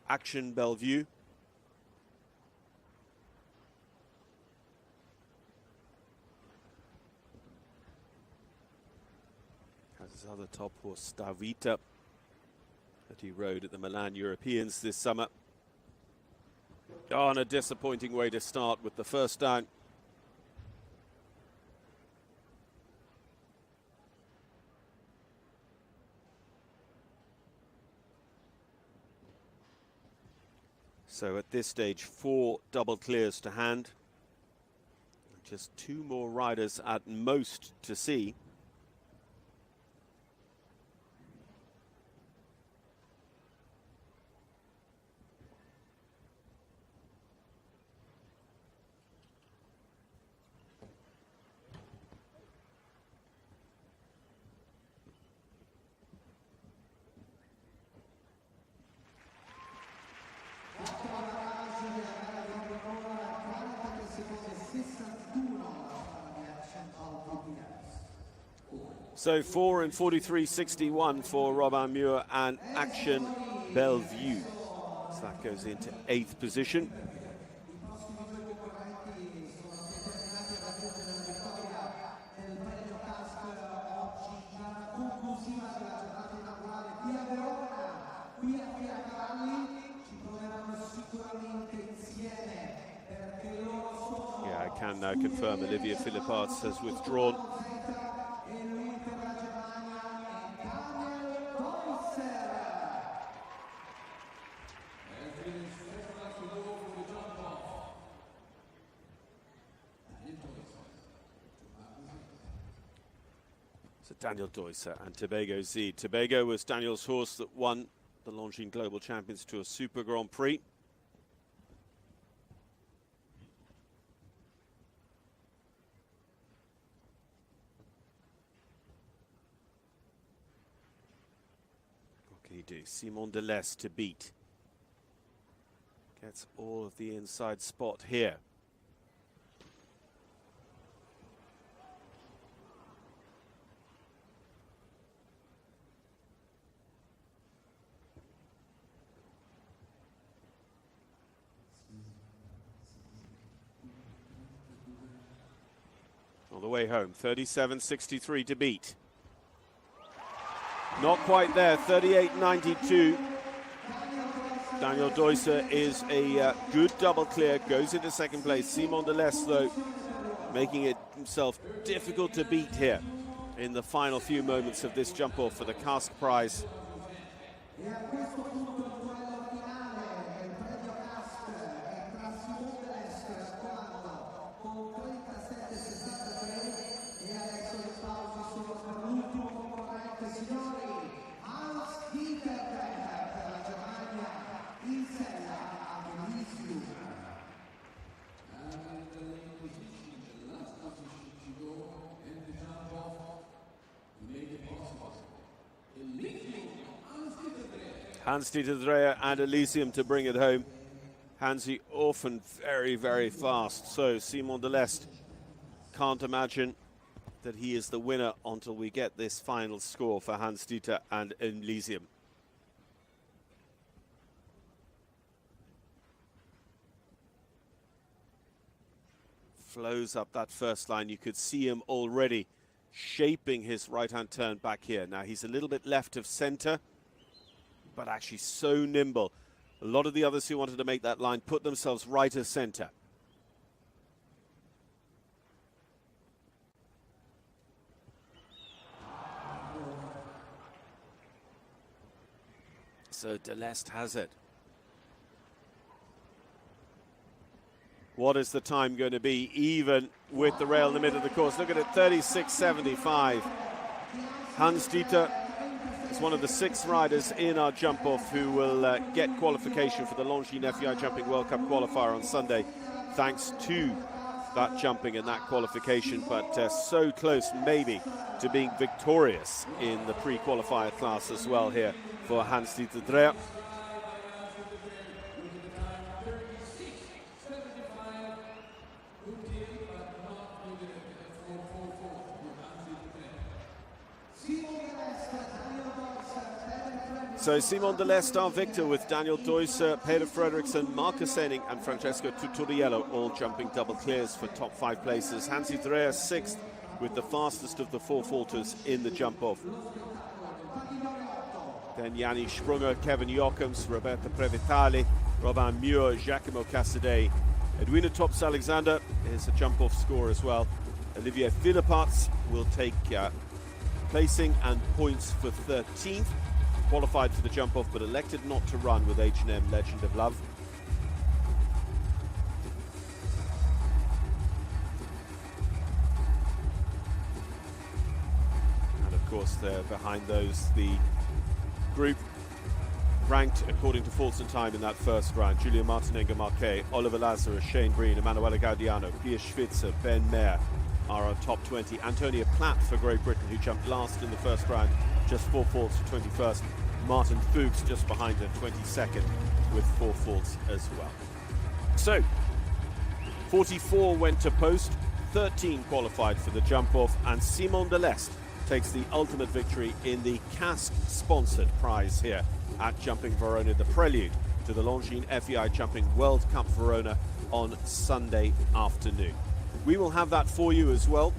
Action Bellevue. Has his other top horse, Stavita, that he rode at the Milan Europeans this summer. Oh, and a disappointing way to start with the first down. So at this stage, 4 double clears to hand. Just 2 more riders at most to see. So 4 and 43.61 for Robin Mieux and Action Bellevue. So that goes into 8th position. can now confirm Olivier Philipparts has withdrawn. So Daniel Deusser and Tobago Z. Tobago was Daniel's horse that won the Longines Global Champions Tour Super Grand Prix. What can he do? Simon Delestre to beat. Gets all of the inside spot here. On the way home, 37.63 to beat. Not quite there, 38.92. Daniel Deusser is a good double clear, goes into second place. Simon Delestre, though, making it himself difficult to beat here in the final few moments of this jump off for the Cask Prize. Hans-Dieter Dreyer and Elysium to bring it home. Hansi often very, very fast. So Simon Delestre can't imagine that he is the winner until we get this final score for Hans-Dieter and Elysium. Flows up that first line. You could see him already shaping his right-hand turn back here. Now he's a little bit left of center, but actually so nimble. A lot of the others who wanted to make that line put themselves right of center. So Delestre has it. What is the time going to be, even with the rail in the middle of the course? Look at it, 36.75. Hans-Dieter is one of the 6 riders in our jump-off who will get qualification for the Longines FEI Jumping World Cup qualifier on Sunday, thanks to that jumping and that qualification, but so close maybe to being victorious in the pre-qualifier class as well here for Hans-Dieter Dreyer. So Simon Delestre, our victor, with Daniel Deusser, Peder Frederiksen, Marcus Henning and Francesco Tuttoriello all jumping double clears for top 5 places. Hansi Dreyer 6th with the fastest of the 4 falters in the jump-off. Then Yanni Sprunger, Kevin Jochems, Roberto Previtali, Robin Muir, Giacomo Cassaday. Edwina Tops-Alexander is a jump-off score as well. Olivier Philipparts will take placing and points for 13th. Qualified for the jump-off, but elected not to run with H&M Legend of Love. And of course, they're behind those, the group ranked according to faults and time in that first round. Julia Martinengo-Marquet, Oliver Lazarus, Shane Breen, Emanuele Gaudiano, Pia Schwitzer, Ben Mayer are on top 20. Antonia Platt for Great Britain, who jumped last in the first round, just 4 faults for 21st. Martin Fuchs just behind her, 22nd, with 4 faults as well. So, 44 went to post, 13 qualified for the jump-off, and Simon Delestre takes the ultimate victory in the Cask-sponsored prize here at Jumping Verona, the prelude to the Longines FEI Jumping World Cup Verona on Sunday afternoon. We will have that for you as well.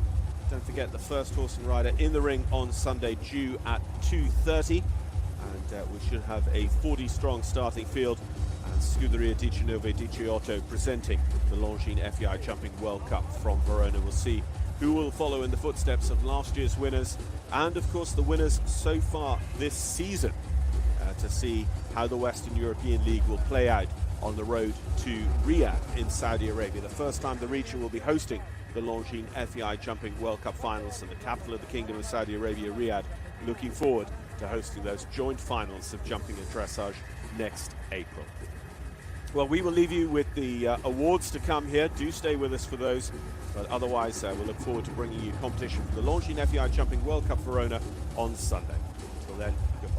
Don't forget the first horse and rider in the ring on Sunday due at 2:30. And we should have a 40-strong starting field and Scuderia 1918 presenting the Longines FEI Jumping World Cup from Verona. We'll see who will follow in the footsteps of last year's winners and, of course, the winners so far this season to see how the Western European League will play out on the road to Riyadh in Saudi Arabia. The first time the region will be hosting the Longines FEI Jumping World Cup finals in the capital of the Kingdom of Saudi Arabia, Riyadh. Looking forward to hosting those joint finals of jumping and dressage next April. Well, we will leave you with the awards to come here. Do stay with us for those, but otherwise we'll look forward to bringing you competition for the Longines FEI Jumping World Cup Verona on Sunday. Until then, goodbye.